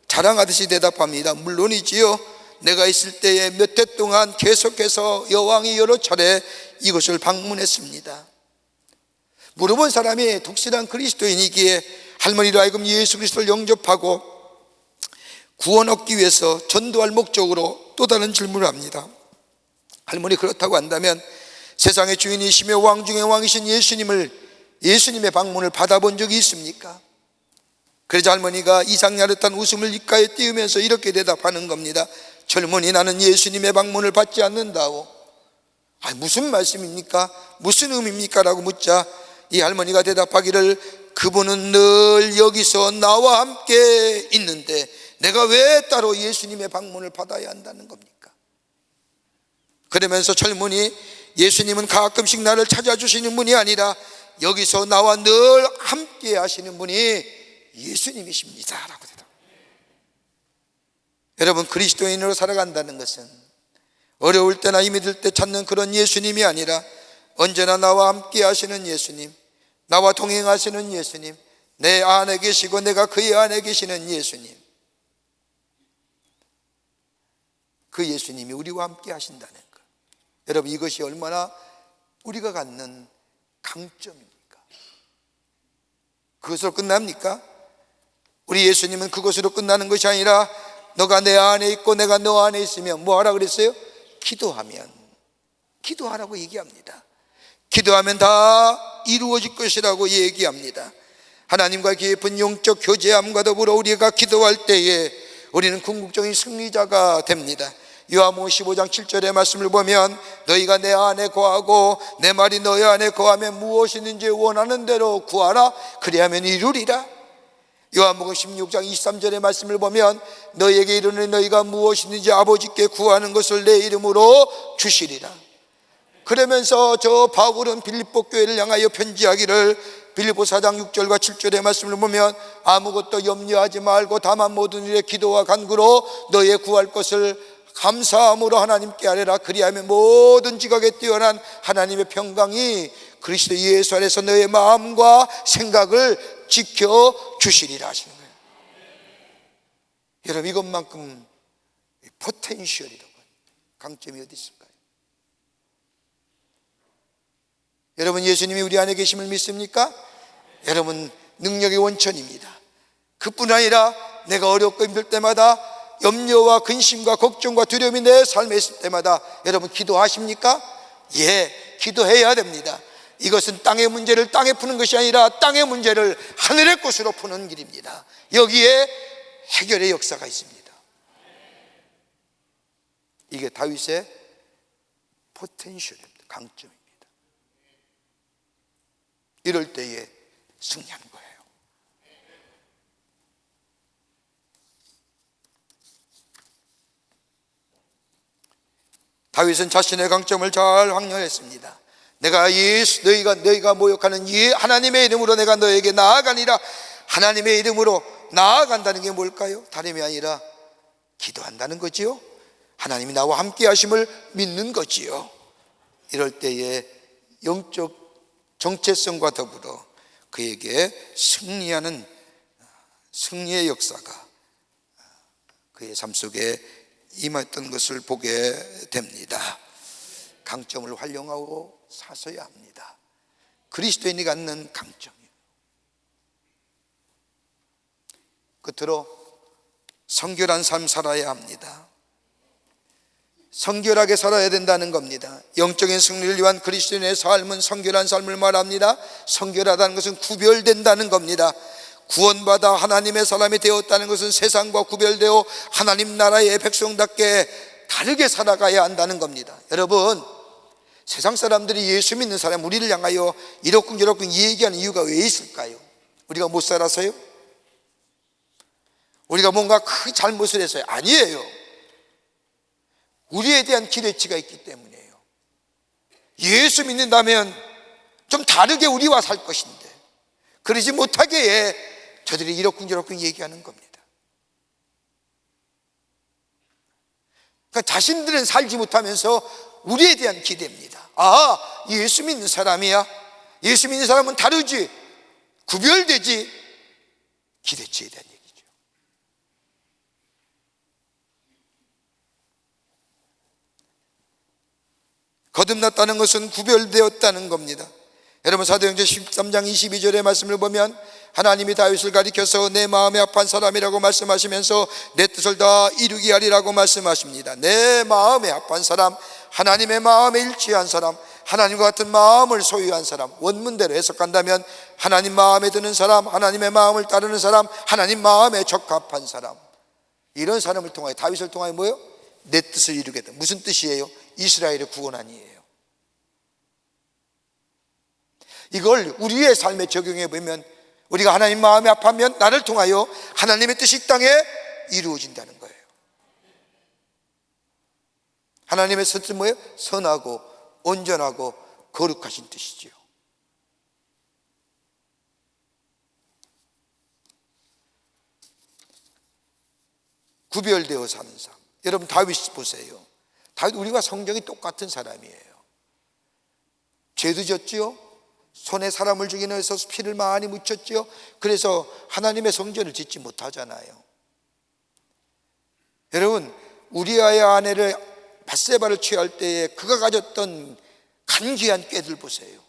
자랑하듯이 대답합니다. 물론이지요. 내가 있을 때에 몇 해 동안 계속해서 여왕이 여러 차례 이곳을 방문했습니다. 물어본 사람이 독실한 그리스도인이기에 할머니로 하여금 예수 그리스도를 영접하고 구원 얻기 위해서 전도할 목적으로 또 다른 질문을 합니다. 할머니, 그렇다고 한다면 세상의 주인이시며 왕 중의 왕이신 예수님의 방문을 받아본 적이 있습니까? 그러자 할머니가 이상야릇한 웃음을 입가에 띄우면서 이렇게 대답하는 겁니다. 젊은이, 나는 예수님의 방문을 받지 않는다오. 무슨 말씀입니까? 무슨 의미입니까? 라고 묻자 이 할머니가 대답하기를, 그분은 늘 여기서 나와 함께 있는데 내가 왜 따로 예수님의 방문을 받아야 한다는 겁니까? 그러면서 젊은이, 예수님은 가끔씩 나를 찾아주시는 분이 아니라 여기서 나와 늘 함께 하시는 분이 예수님이십니다 라고 대답합니다. 여러분, 그리스도인으로 살아간다는 것은 어려울 때나 힘이 들 때 찾는 그런 예수님이 아니라 언제나 나와 함께 하시는 예수님, 나와 동행하시는 예수님, 내 안에 계시고 내가 그의 안에 계시는 예수님, 그 예수님이 우리와 함께 하신다는 것. 여러분, 이것이 얼마나 우리가 갖는 강점입니까? 그것으로 끝납니까? 우리 예수님은 그것으로 끝나는 것이 아니라 너가 내 안에 있고 내가 너 안에 있으면 뭐 하라 그랬어요? 기도하라고 얘기합니다. 기도하면 다 이루어질 것이라고 얘기합니다. 하나님과 깊은 영적 교제함과 더불어 우리가 기도할 때에 우리는 궁극적인 승리자가 됩니다. 요한복음 15장 7절의 말씀을 보면 너희가 내 안에 거하고 내 말이 너희 안에 거하면 무엇이든지 원하는 대로 구하라, 그리하면 이루리라. 요한복음 16장 23절의 말씀을 보면 너희에게 이르노니 너희가 무엇이든지 아버지께 구하는 것을 내 이름으로 주시리라. 그러면서 저 바울은 빌립보 교회를 향하여 편지하기를 빌립보 4장 6절과 7절의 말씀을 보면 아무것도 염려하지 말고 다만 모든 일에 기도와 간구로 너희의 구할 것을 감사함으로 하나님께 아뢰라. 그리하면 모든 지각에 뛰어난 하나님의 평강이 그리스도 예수 안에서 너의 마음과 생각을 지켜주시리라 하시는 거예요. 여러분, 이것만큼 포텐셜이라고 합니다. 강점이 어디 있을까요? 여러분, 예수님이 우리 안에 계심을 믿습니까? 여러분, 능력의 원천입니다. 그뿐 아니라 내가 어렵고 힘들 때마다 염려와 근심과 걱정과 두려움이 내 삶에 있을 때마다 여러분 기도하십니까? 예, 기도해야 됩니다. 이것은 땅의 문제를 땅에 푸는 것이 아니라 땅의 문제를 하늘의 곳으로 푸는 길입니다. 여기에 해결의 역사가 있습니다. 이게 다윗의 포텐셜입니다. 강점입니다. 이럴 때에 승리하는 거예요. 다윗은 자신의 강점을 잘 확인했습니다. 내가 너희가 모욕하는 이 하나님의 이름으로 내가 너에게 나아가니라. 하나님의 이름으로 나아간다는 게 뭘까요? 다름이 아니라 기도한다는 거지요. 하나님이 나와 함께 하심을 믿는 거지요. 이럴 때에 영적 정체성과 더불어 그에게 승리의 역사가 그의 삶 속에 임했던 것을 보게 됩니다. 강점을 활용하고 사서야 합니다. 그리스도인이 갖는 강점이에요. 끝으로 성결한 삶 살아야 합니다. 성결하게 살아야 된다는 겁니다. 영적인 승리를 위한 그리스도인의 삶은 성결한 삶을 말합니다. 성결하다는 것은 구별된다는 겁니다. 구원받아 하나님의 사람이 되었다는 것은 세상과 구별되어 하나님 나라의 백성답게 다르게 살아가야 한다는 겁니다. 여러분, 세상 사람들이 예수 믿는 사람 우리를 향하여 이러쿵저러쿵 얘기하는 이유가 왜 있을까요? 우리가 못 살아서요? 우리가 뭔가 큰 잘못을 해서요? 아니에요. 우리에 대한 기대치가 있기 때문이에요. 예수 믿는다면 좀 다르게 우리와 살 것인데 그러지 못하게 저들이 이러쿵저러쿵 얘기하는 겁니다. 그러니까 자신들은 살지 못하면서 우리에 대한 기대입니다. 아, 예수 믿는 사람이야. 예수 믿는 사람은 다르지, 구별되지. 기대치에 대한 얘기죠. 거듭났다는 것은 구별되었다는 겁니다. 여러분, 사도행전 13장 22절의 말씀을 보면 하나님이 다윗을 가리켜서 내 마음에 합한 사람이라고 말씀하시면서 내 뜻을 다 이루게 하리라고 말씀하십니다. 내 마음에 합한 사람, 하나님의 마음에 일치한 사람, 하나님과 같은 마음을 소유한 사람, 원문대로 해석한다면 하나님 마음에 드는 사람, 하나님의 마음을 따르는 사람, 하나님 마음에 적합한 사람, 이런 사람을 통하여, 다윗을 통하여 뭐예요? 내 뜻을 이루겠다. 무슨 뜻이에요? 이스라엘의 구원안이에요. 이걸 우리의 삶에 적용해 보면 우리가 하나님 마음에 합하면 나를 통하여 하나님의 뜻이 이 땅에 이루어진다는 거예요. 하나님의 뜻은 뭐예요? 선하고 온전하고 거룩하신 뜻이지요. 구별되어 사는 삶. 여러분, 다윗 보세요. 다윗, 우리가 성경이 똑같은 사람이에요. 죄도 졌지요. 손에 사람을 죽이기 위해서 피를 많이 묻혔죠. 그래서 하나님의 성전을 짓지 못하잖아요. 여러분, 우리아의 아내를 밧세바를 취할 때에 그가 가졌던 간귀한 꾀들 보세요.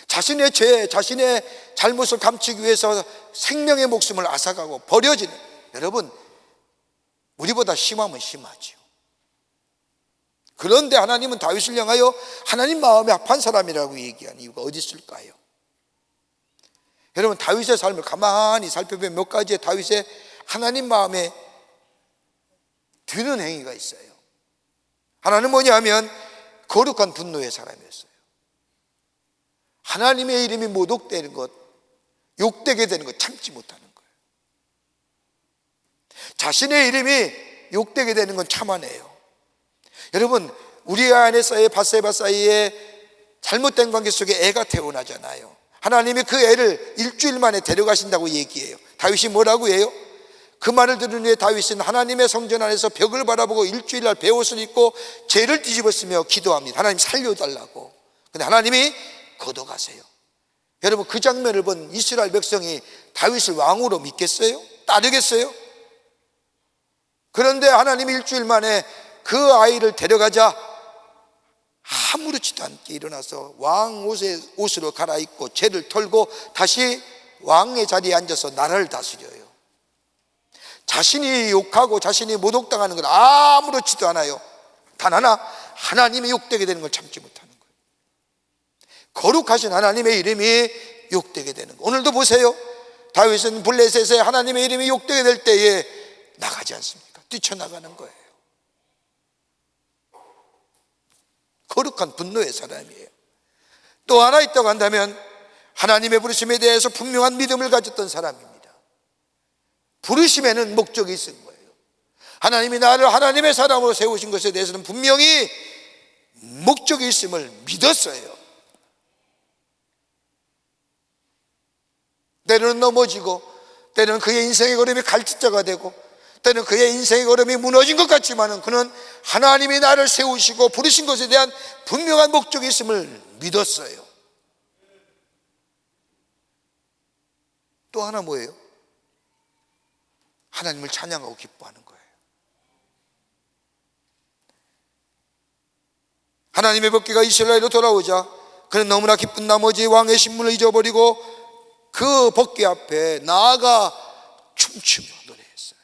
자신의 죄, 자신의 잘못을 감추기 위해서 생명의 목숨을 앗아가고 버려지는, 여러분, 우리보다 심하면 심하죠. 그런데 하나님은 다윗을 향하여 하나님 마음에 합한 사람이라고 얘기한 이유가 어디 있을까요? 여러분, 다윗의 삶을 가만히 살펴보면 몇 가지의 다윗의 하나님 마음에 드는 행위가 있어요. 하나는 뭐냐면 거룩한 분노의 사람이었어요. 하나님의 이름이 모독되는 것, 욕되게 되는 것 참지 못하는 거예요. 자신의 이름이 욕되게 되는 건 참아내요. 여러분, 우리 안에서의 밧세바 사이에 잘못된 관계 속에 애가 태어나잖아요. 하나님이 그 애를 일주일 만에 데려가신다고 얘기해요. 다윗이 뭐라고 해요? 그 말을 들은 후에 다윗은 하나님의 성전 안에서 벽을 바라보고 일주일날 베옷을 입고 죄를 뒤집었으며 기도합니다. 하나님 살려달라고. 근데 하나님이 걷어가세요. 여러분, 그 장면을 본 이스라엘 백성이 다윗을 왕으로 믿겠어요? 따르겠어요? 그런데 하나님이 일주일 만에 그 아이를 데려가자 아무렇지도 않게 일어나서 왕 옷으로 갈아입고 죄를 털고 다시 왕의 자리에 앉아서 나라를 다스려요. 자신이 욕하고 자신이 모독당하는 건 아무렇지도 않아요. 단 하나, 하나님이 욕되게 되는 걸 참지 못하는 거예요. 거룩하신 하나님의 이름이 욕되게 되는 거예요. 오늘도 보세요. 다윗은 블레셋에 하나님의 이름이 욕되게 될 때에 나가지 않습니까? 뛰쳐나가는 거예요. 거룩한 분노의 사람이에요. 또 하나 있다고 한다면 하나님의 부르심에 대해서 분명한 믿음을 가졌던 사람입니다. 부르심에는 목적이 있은 거예요. 하나님이 나를 하나님의 사람으로 세우신 것에 대해서는 분명히 목적이 있음을 믿었어요. 때로는 넘어지고, 때로는 그의 인생의 걸음이 갈짓자가 되고, 때로는 그의 인생의 걸음이 무너진 것 같지만은 그는 하나님이 나를 세우시고 부르신 것에 대한 분명한 목적이 있음을 믿었어요. 또 하나 뭐예요? 하나님을 찬양하고 기뻐하는 거예요. 하나님의 법궤가 이스라엘로 돌아오자 그는 너무나 기쁜 나머지 왕의 신분을 잊어버리고 그 법궤 앞에 나아가 춤추며 노래했어요.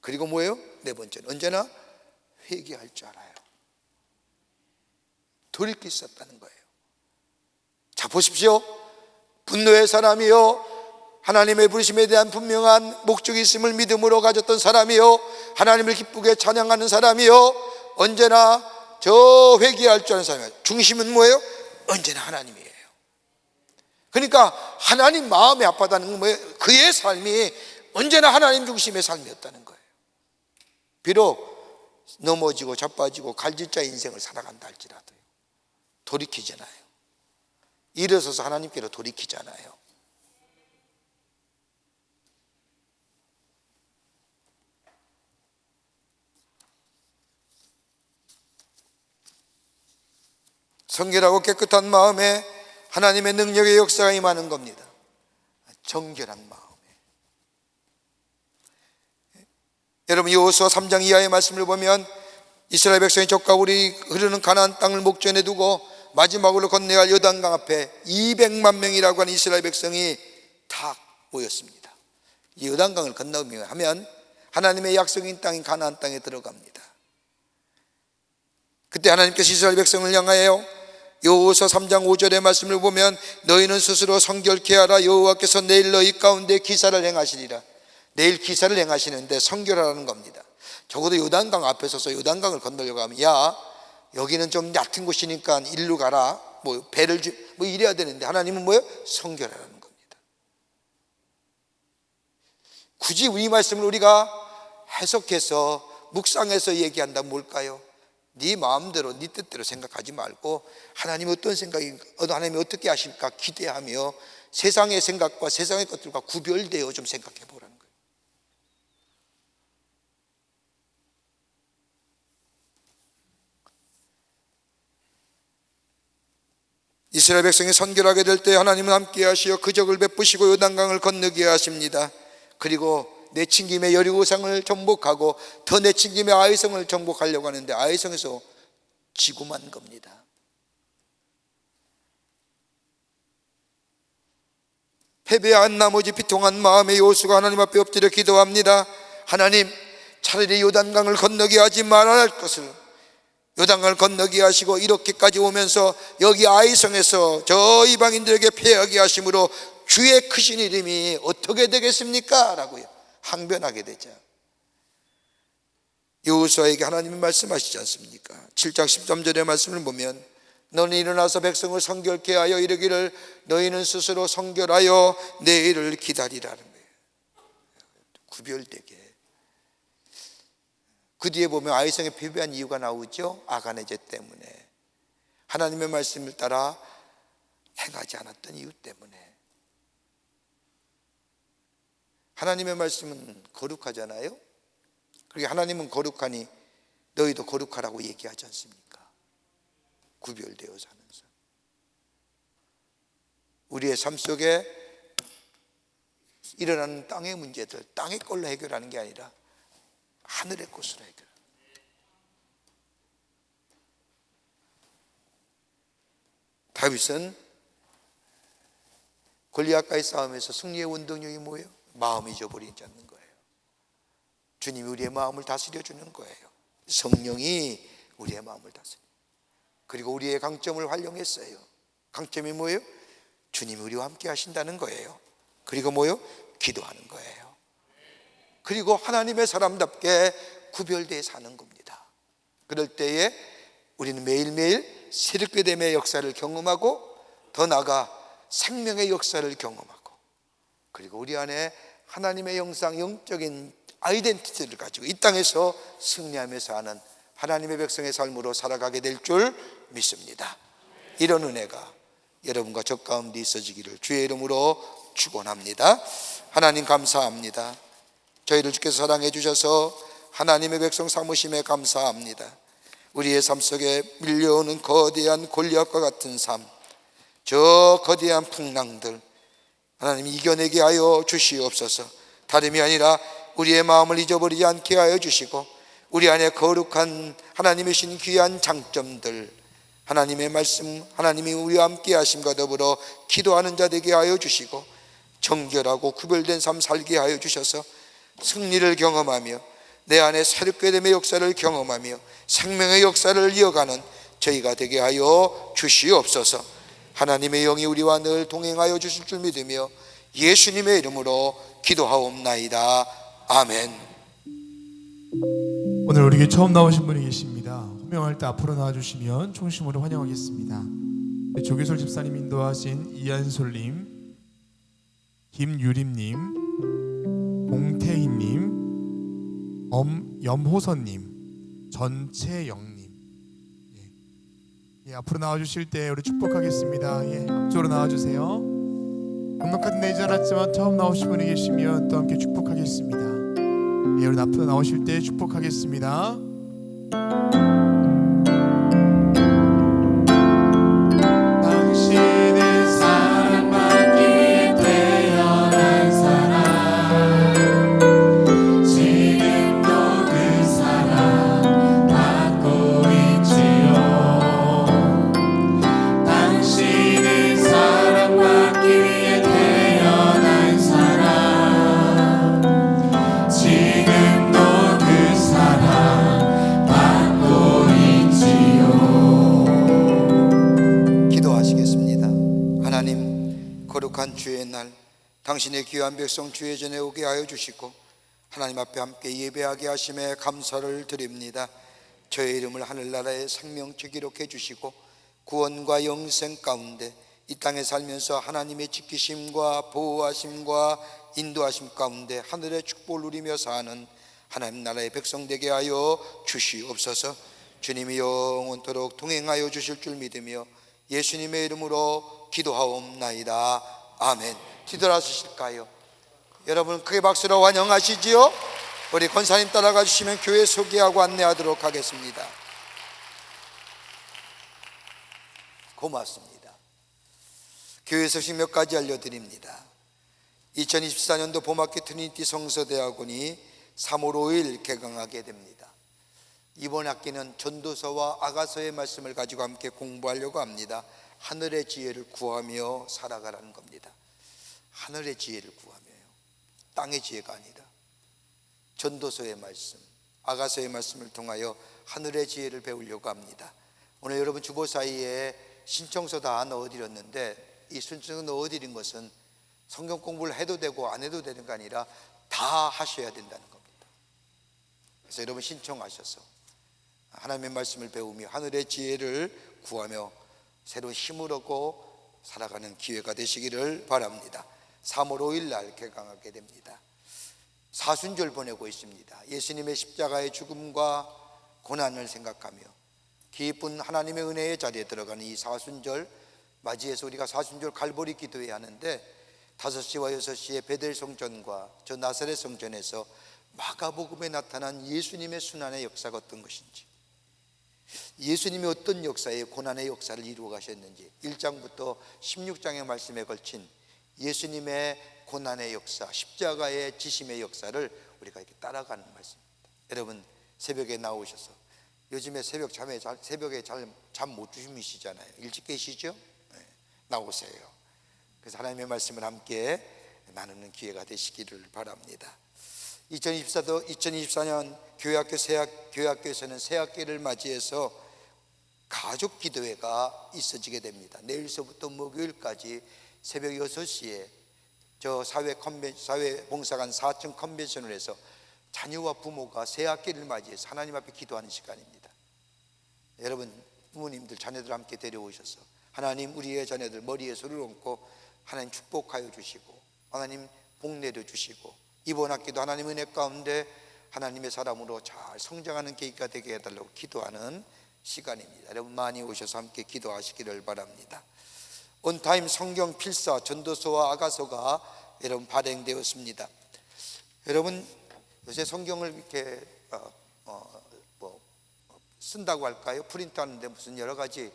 그리고 뭐예요? 네 번째는 언제나 회개할 줄 알아요. 돌이킬 수 없다는 거예요. 자, 보십시오. 분노의 사람이요, 하나님의 부르심에 대한 분명한 목적이 있음을 믿음으로 가졌던 사람이요, 하나님을 기쁘게 찬양하는 사람이요, 언제나 저 회개할 줄 아는 사람이에요. 중심은 뭐예요? 언제나 하나님이에요. 그러니까 하나님 마음이 아파하는 건 뭐예요? 그의 삶이 언제나 하나님 중심의 삶이었다는 거예요. 비록 넘어지고 자빠지고 갈짓자 인생을 살아간다 할지라도요, 돌이키잖아요. 일어서서 하나님께로 돌이키잖아요. 성결하고 깨끗한 마음에 하나님의 능력의 역사가 임하는 겁니다. 정결한 마음에. 여러분, 여호수아 3장 이하의 말씀을 보면 이스라엘 백성이 적과 우리 흐르는 가나안 땅을 목전에 두고 마지막으로 건너야 할 요단강 앞에 200만 명이라고 하는 이스라엘 백성이 다 모였습니다. 이 요단강을 건너면 하면 하나님의 약속인 땅인 가나안 땅에 들어갑니다. 그때 하나님께서 이스라엘 백성을 향하여 여호수아 3장 5절의 말씀을 보면 너희는 스스로 성결케 하라. 여호와께서 내일 너희 가운데 기사를 행하시리라. 내일 기사를 행하시는데 성결하라는 겁니다. 적어도 요단강 앞에 서서 요단강을 건너려고 하면 야, 여기는 좀 얕은 곳이니까 일로 가라, 뭐 배를 뭐 이래야 되는데 하나님은 뭐예요? 성결하라는 겁니다. 굳이 우리 말씀을 우리가 해석해서 묵상해서 얘기한다면 뭘까요? 네 마음대로 네 뜻대로 생각하지 말고 하나님이 어떤 생각이, 하나님이 어떻게 하실까 기대하며 세상의 생각과 세상의 것들과 구별되어 좀 생각해 보라는 거예요. 이스라엘 백성이 선결하게 될 때 하나님은 함께 하시어 그적을 베푸시고 요단강을 건너게 하십니다. 그리고 내친김에 여리고성을 정복하고 더 내친김에 아이성을 정복하려고 하는데 아이성에서 지고만 겁니다. 패배한 나머지 비통한 마음에 여호수아가 하나님 앞에 엎드려 기도합니다. 하나님, 차라리 요단강을 건너게 하지 말아야 할 것을 요단강을 건너게 하시고 이렇게까지 오면서 여기 아이성에서 저 이방인들에게 패하게 하심으로 주의 크신 이름이 어떻게 되겠습니까? 라고요 항변하게 되죠. 여호수아에게 하나님이 말씀하시지 않습니까? 7장 13절의 말씀을 보면 너는 일어나서 백성을 성결케 하여 이르기를 너희는 스스로 성결하여 내일을 기다리라는 거예요. 구별되게. 그 뒤에 보면 아이성에 패배한 이유가 나오죠. 아가네제 때문에, 하나님의 말씀을 따라 행하지 않았던 이유 때문에. 하나님의 말씀은 거룩하잖아요. 그리고 하나님은 거룩하니 너희도 거룩하라고 얘기하지 않습니까? 구별되어 사는 삶. 우리의 삶 속에 일어나는 땅의 문제들, 땅의 걸로 해결하는 게 아니라 하늘의 것으로 해결. 다윗은 골리앗과의 싸움에서 승리의 원동력이 뭐예요? 마음 잊어버리지 않는 거예요. 주님이 우리의 마음을 다스려 주는 거예요. 성령이 우리의 마음을 다스려. 그리고 우리의 강점을 활용했어요. 강점이 뭐예요? 주님이 우리와 함께 하신다는 거예요. 그리고 뭐예요? 기도하는 거예요. 그리고 하나님의 사람답게 구별되어 사는 겁니다. 그럴 때에 우리는 매일매일 새롭게됨의 역사를 경험하고, 더 나아가 생명의 역사를 경험하고, 그리고 우리 안에 하나님의 형상, 영적인 아이덴티티를 가지고 이 땅에서 승리하며 사는 하나님의 백성의 삶으로 살아가게 될 줄 믿습니다. 이런 은혜가 여러분과 저 가운데 있어지기를 주의 이름으로 축원합니다. 하나님 감사합니다. 저희를 주께서 사랑해 주셔서 하나님의 백성 삼으심에 감사합니다. 우리의 삶 속에 밀려오는 거대한 골리앗과 같은 삶, 저 거대한 풍랑들 하나님 이겨내게 하여 주시옵소서. 다름이 아니라 우리의 마음을 잊어버리지 않게 하여 주시고, 우리 안에 거룩한 하나님의 신 귀한 장점들, 하나님의 말씀, 하나님이 우리와 함께 하심과 더불어 기도하는 자 되게 하여 주시고, 정결하고 구별된 삶 살게 하여 주셔서 승리를 경험하며 내 안에 새롭게 됨의 역사를 경험하며 생명의 역사를 이어가는 저희가 되게 하여 주시옵소서. 하나님의 영이 우리와 늘 동행하여 주실 줄 믿으며 예수님의 이름으로 기도하옵나이다. 아멘. 오늘 우리에게 처음 나오신 분이 계십니다. 호명할 때 앞으로 나와주시면 총심으로 환영하겠습니다. 조계솔 집사님 인도하신 이한솔님, 김유림님, 봉태희님, 염호선님, 전채영님, 앞으로 나와주실 때 우리 축복하겠습니다. 앞쪽으로 나와주세요. 건너까지 내지 않았지만 처음 나오신 분이 계시면 또 함께 축복하겠습니다. 우리 앞으로 나오실 때 축복하겠습니다. 당신은 사랑받기에 태어난 사람, 지금도 그 사랑 받고 있지요. 당신은 사랑받기 위해 태어난 사람, 지금도 그 사랑 받고 있지요. 기도하시겠습니다. 하나님, 거룩한 주의 날 당신의 귀한 백성 주의 전에 오게 하여 주시고 하나님 앞에 함께 예배하게 하심에 감사를 드립니다. 저의 이름을 하늘나라의 생명책 기록해 주시고 구원과 영생 가운데 이 땅에 살면서 하나님의 지키심과 보호하심과 인도하심 가운데 하늘의 축복을 누리며 사는 하나님 나라의 백성 되게 하여 주시옵소서. 주님이 영원토록 동행하여 주실 줄 믿으며 예수님의 이름으로 기도하옵나이다. 아멘. 뒤돌아서실까요? 여러분 크게 박수로 환영하시지요. 우리 권사님 따라가 주시면 교회 소개하고 안내하도록 하겠습니다. 고맙습니다. 교회 소식 몇 가지 알려드립니다. 2024년도 봄학기 트리니티 성서대학원이 3월 5일 개강하게 됩니다. 이번 학기는 전도서와 아가서의 말씀을 가지고 함께 공부하려고 합니다. 하늘의 지혜를 구하며 살아가라는 겁니다. 하늘의 지혜를 구하며요. 땅의 지혜가 아니라 전도서의 말씀, 아가서의 말씀을 통하여 하늘의 지혜를 배우려고 합니다. 오늘 여러분 주보 사이에 신청서 다 넣어드렸는데, 이 신청서 넣어드린 것은 성경 공부를 해도 되고 안 해도 되는 게 아니라 다 하셔야 된다는 겁니다. 그래서 여러분 신청하셔서 하나님의 말씀을 배우며 하늘의 지혜를 구하며 새로운 힘을 얻고 살아가는 기회가 되시기를 바랍니다. 3월 5일 날 개강하게 됩니다. 사순절 보내고 있습니다. 예수님의 십자가의 죽음과 고난을 생각하며 깊은 하나님의 은혜의 자리에 들어가는 이 사순절 맞이해서 우리가 사순절 갈보리 기도해야 하는데, 5시와 6시에 베델 성전과 저 나사렛 성전에서 마가복음에 나타난 예수님의 순환의 역사가 어떤 것인지, 예수님이 어떤 역사에 고난의 역사를 이루어 가셨는지 1장부터 16장의 말씀에 걸친 예수님의 고난의 역사, 십자가의 지심의 역사를 우리가 이렇게 따라가는 말씀입니다. 여러분 새벽에 나오셔서, 요즘에 새벽에 잘 잠 못 주무시잖아요. 일찍 깨시죠? 네, 나오세요. 그래서 하나님의 말씀을 함께 나누는 기회가 되시기를 바랍니다. 2024년 교회학교에서는 새학기를 맞이해서 가족 기도회가 있어지게 됩니다. 내일서부터 목요일까지 새벽 6시에 저 사회봉사관 4층 컨벤션홀에서 자녀와 부모가 새학기를 맞이해서 하나님 앞에 기도하는 시간입니다. 여러분 부모님들 자녀들 함께 데려오셔서 하나님 우리의 자녀들 머리에 손을 얹고 하나님 축복하여 주시고 하나님 복 내려 주시고 이번 학기도 하나님 은혜 가운데 하나님의 사람으로 잘 성장하는 계기가 되게 해달라고 기도하는 시간입니다. 여러분 많이 오셔서 함께 기도하시기를 바랍니다. 온타임 성경 필사 전도서와 아가서가 여러분 발행되었습니다. 여러분 요새 성경을 이렇게 쓴다고 할까요? 프린트하는데 무슨 여러 가지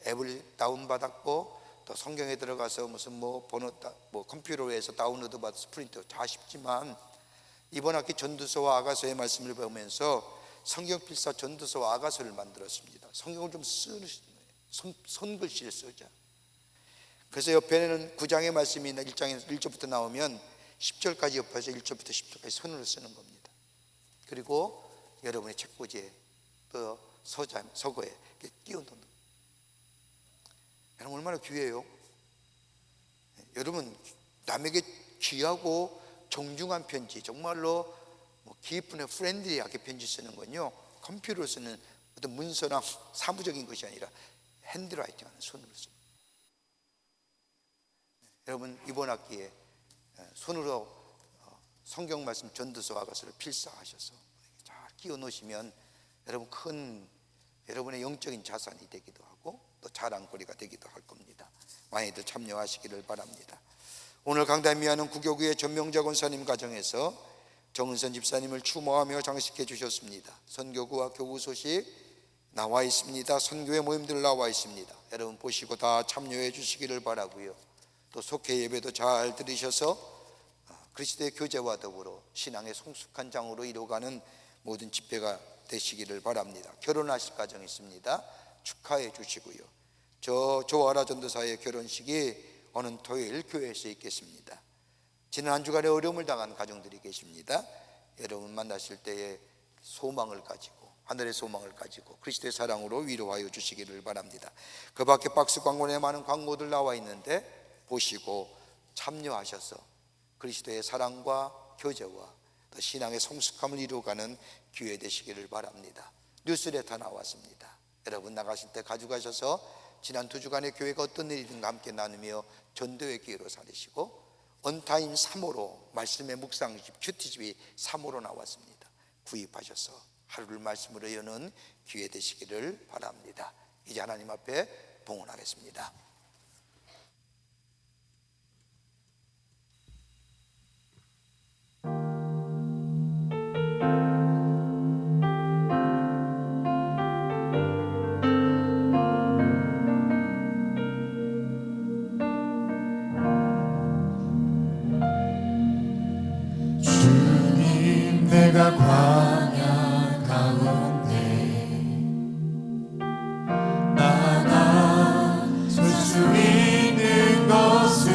앱을 다운받았고 또 성경에 들어가서 무슨 컴퓨터에서 다운로드 받아서 프린트 다 쉽지만 이번 학기 전도서와 아가서의 말씀을 보면서 성경 필사 전도서와 아가서를 만들었습니다. 성경을 좀 손글씨를 쓰자. 그래서 옆에는 9장의 말씀이 1절부터 나오면 10절까지 옆에서 1절부터 10절까지 손으로 쓰는 겁니다. 그리고 여러분의 책꽂이에 또 서거에 띄워놓는 겁니다. 여러분 얼마나 귀해요. 여러분 남에게 귀하고 정중한 편지, 정말로 기쁘네 프렌들리하게 편지 쓰는 건요 컴퓨터로 쓰는 어떤 문서나 사무적인 것이 아니라 핸드라이팅하는 손으로 씁니다. 여러분 이번 학기에 손으로 성경 말씀 전도서 아가서를 필사하셔서 잘 끼워 놓으시면 여러분 여러분의 영적인 자산이 되기도 하고 또 자랑거리가 되기도 할 겁니다. 많이들 참여하시기를 바랍니다. 오늘 강단미하는 구교구의 전명자 권사님 가정에서 정은선 집사님을 추모하며 장식해 주셨습니다. 선교구와 교구 소식 나와 있습니다. 선교회 모임들 나와 있습니다. 여러분 보시고 다 참여해 주시기를 바라고요. 또 속회 예배도 잘 들으셔서 그리스도의 교제와 더불어 신앙의 성숙한 장으로 이루어가는 모든 집회가 되시기를 바랍니다. 결혼하실 가정이 있습니다. 축하해 주시고요. 조아라 전도사의 결혼식이 오는 토요일 교회에서 있겠습니다. 지난 한 주간에 어려움을 당한 가정들이 계십니다. 여러분 만나실 때에 소망을 가지고 하늘의 소망을 가지고 그리스도의 사랑으로 위로하여 주시기를 바랍니다. 그 밖에 박스 광고에 많은 광고들 나와 있는데 보시고 참여하셔서 그리스도의 사랑과 교제와 또 신앙의 성숙함을 이루어가는 기회 되시기를 바랍니다. 뉴스레터 나왔습니다. 여러분 나가실 때 가져가셔서 지난 2주간의 교회가 어떤 일이든가 함께 나누며 전도의 기회로 삼으시고 온타임 3호로 말씀의 묵상집 큐티집이 3호로 나왔습니다. 구입하셔서 하루를 말씀으로 여는 기회 되시기를 바랍니다. 이제 하나님 앞에 봉헌하겠습니다. 내가 광야 가운데 나가설 수 있는 것은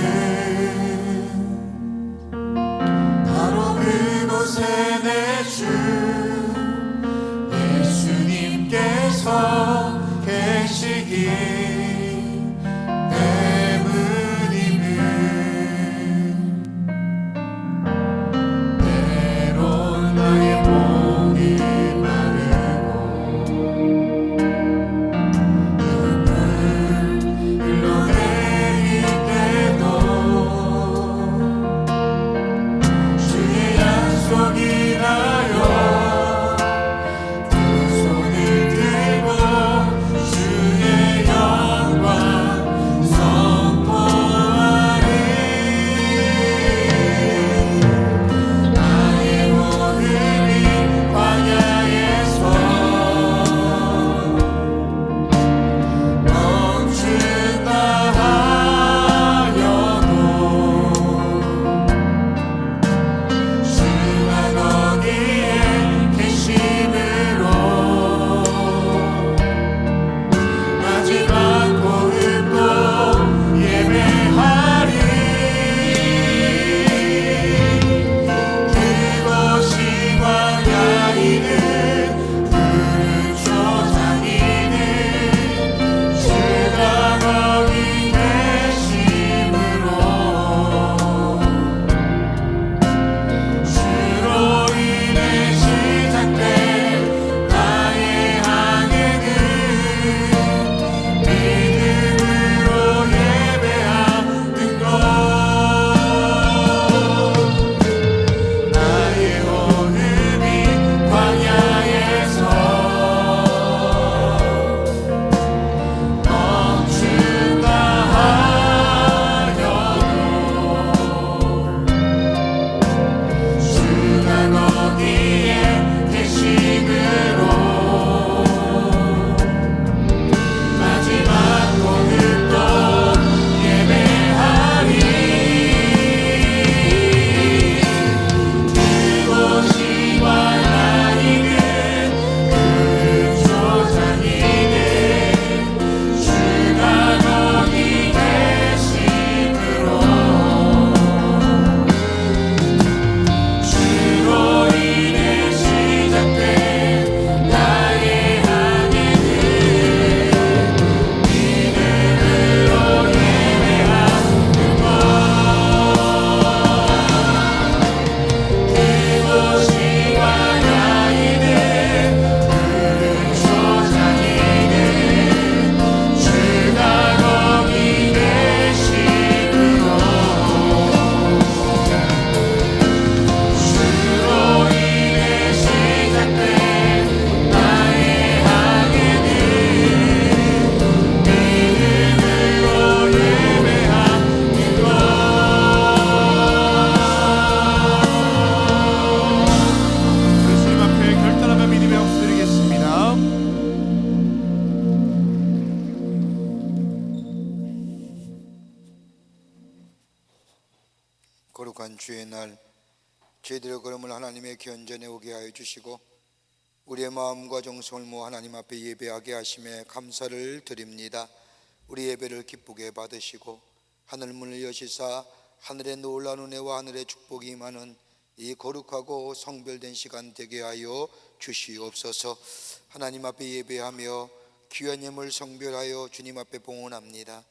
바로 그곳에 내 주 예수님께서 계시기 때문임을 때론 나의 주의 날 저희들의 걸음을 하나님의 견전에 오게 하여 주시고 우리의 마음과 정성을 모아 하나님 앞에 예배하게 하심에 감사를 드립니다. 우리 예배를 기쁘게 받으시고 하늘문을 여시사 하늘의 놀라운 은혜와 하늘의 축복이 임하는 이 거룩하고 성별된 시간 되게 하여 주시옵소서. 하나님 앞에 예배하며 귀한 예물 성별하여 주님 앞에 봉헌합니다.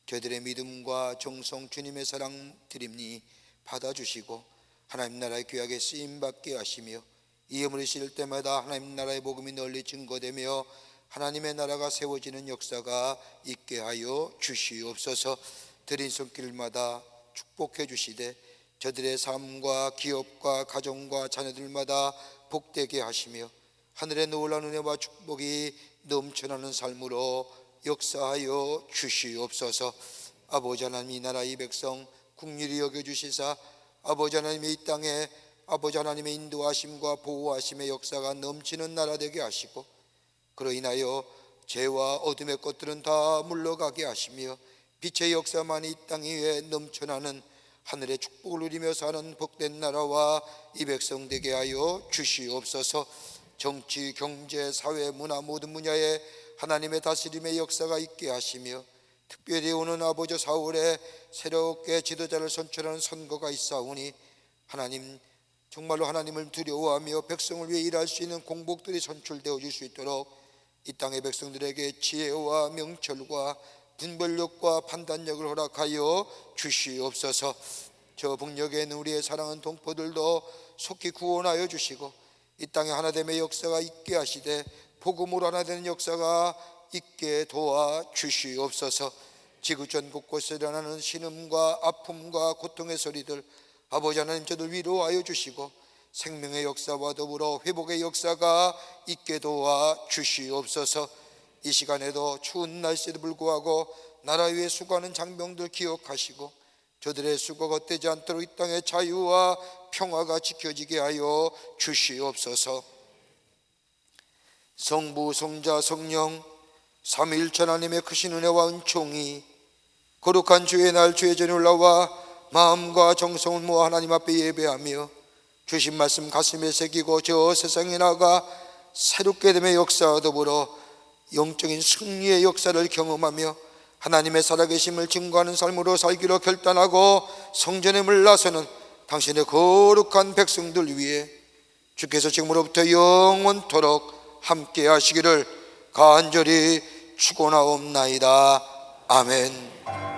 저희들의 믿음과 정성 주님의 사랑 드립니 받아주시고 하나님 나라의 귀하게 쓰임받게 하시며 이 예물이 실 때마다 하나님 나라의 복음이 널리 증거되며 하나님의 나라가 세워지는 역사가 있게 하여 주시옵소서. 드린 손길마다 축복해 주시되 저들의 삶과 기업과 가정과 자녀들마다 복되게 하시며 하늘의 놀라운 은혜와 축복이 넘쳐나는 삶으로 역사하여 주시옵소서. 아버지 하나님, 이 나라 이 백성 국률이 여겨주시사 아버지 하나님의 이 땅에 아버지 하나님의 인도하심과 보호하심의 역사가 넘치는 나라 되게 하시고 그로 인하여 죄와 어둠의 것들은 다 물러가게 하시며 빛의 역사만이 이 땅 위에 넘쳐나는 하늘의 축복을 누리며 사는 복된 나라와 이 백성 되게 하여 주시옵소서. 정치, 경제, 사회, 문화 모든 분야에 하나님의 다스림의 역사가 있게 하시며 특별히 오는 아버지 4월에 새롭게 지도자를 선출하는 선거가 있사오니 하나님 정말로 하나님을 두려워하며 백성을 위해 일할 수 있는 공복들이 선출되어 줄 수 있도록 이 땅의 백성들에게 지혜와 명철과 분별력과 판단력을 허락하여 주시옵소서. 저 북녘에 있는 우리의 사랑하는 동포들도 속히 구원하여 주시고 이 땅에 하나됨의 역사가 있게 하시되 복음으로 하나되는 역사가 있게 도와 주시옵소서. 지구촌 곳곳에 일어나는 신음과 아픔과 고통의 소리들 아버지 하나님 저들 위로하여 주시고 생명의 역사와 더불어 회복의 역사가 있게 도와 주시옵소서. 이 시간에도 추운 날씨에도 불구하고 나라 위에 수고하는 장병들 기억하시고 저들의 수고가 헛되지 않도록 이 땅의 자유와 평화가 지켜지게 하여 주시옵소서. 성부, 성자, 성령 삼위일체 하나님의 크신 은혜와 은총이 거룩한 주의 날 주의 전에 올라와 마음과 정성을 모아 하나님 앞에 예배하며 주신 말씀 가슴에 새기고 저 세상에 나가 새롭게 됨의 역사와 더불어 영적인 승리의 역사를 경험하며 하나님의 살아계심을 증거하는 삶으로 살기로 결단하고 성전에 물러서는 당신의 거룩한 백성들 위해 주께서 지금으로부터 영원토록 함께 하시기를 간절히 축원하옵나이다. 아멘.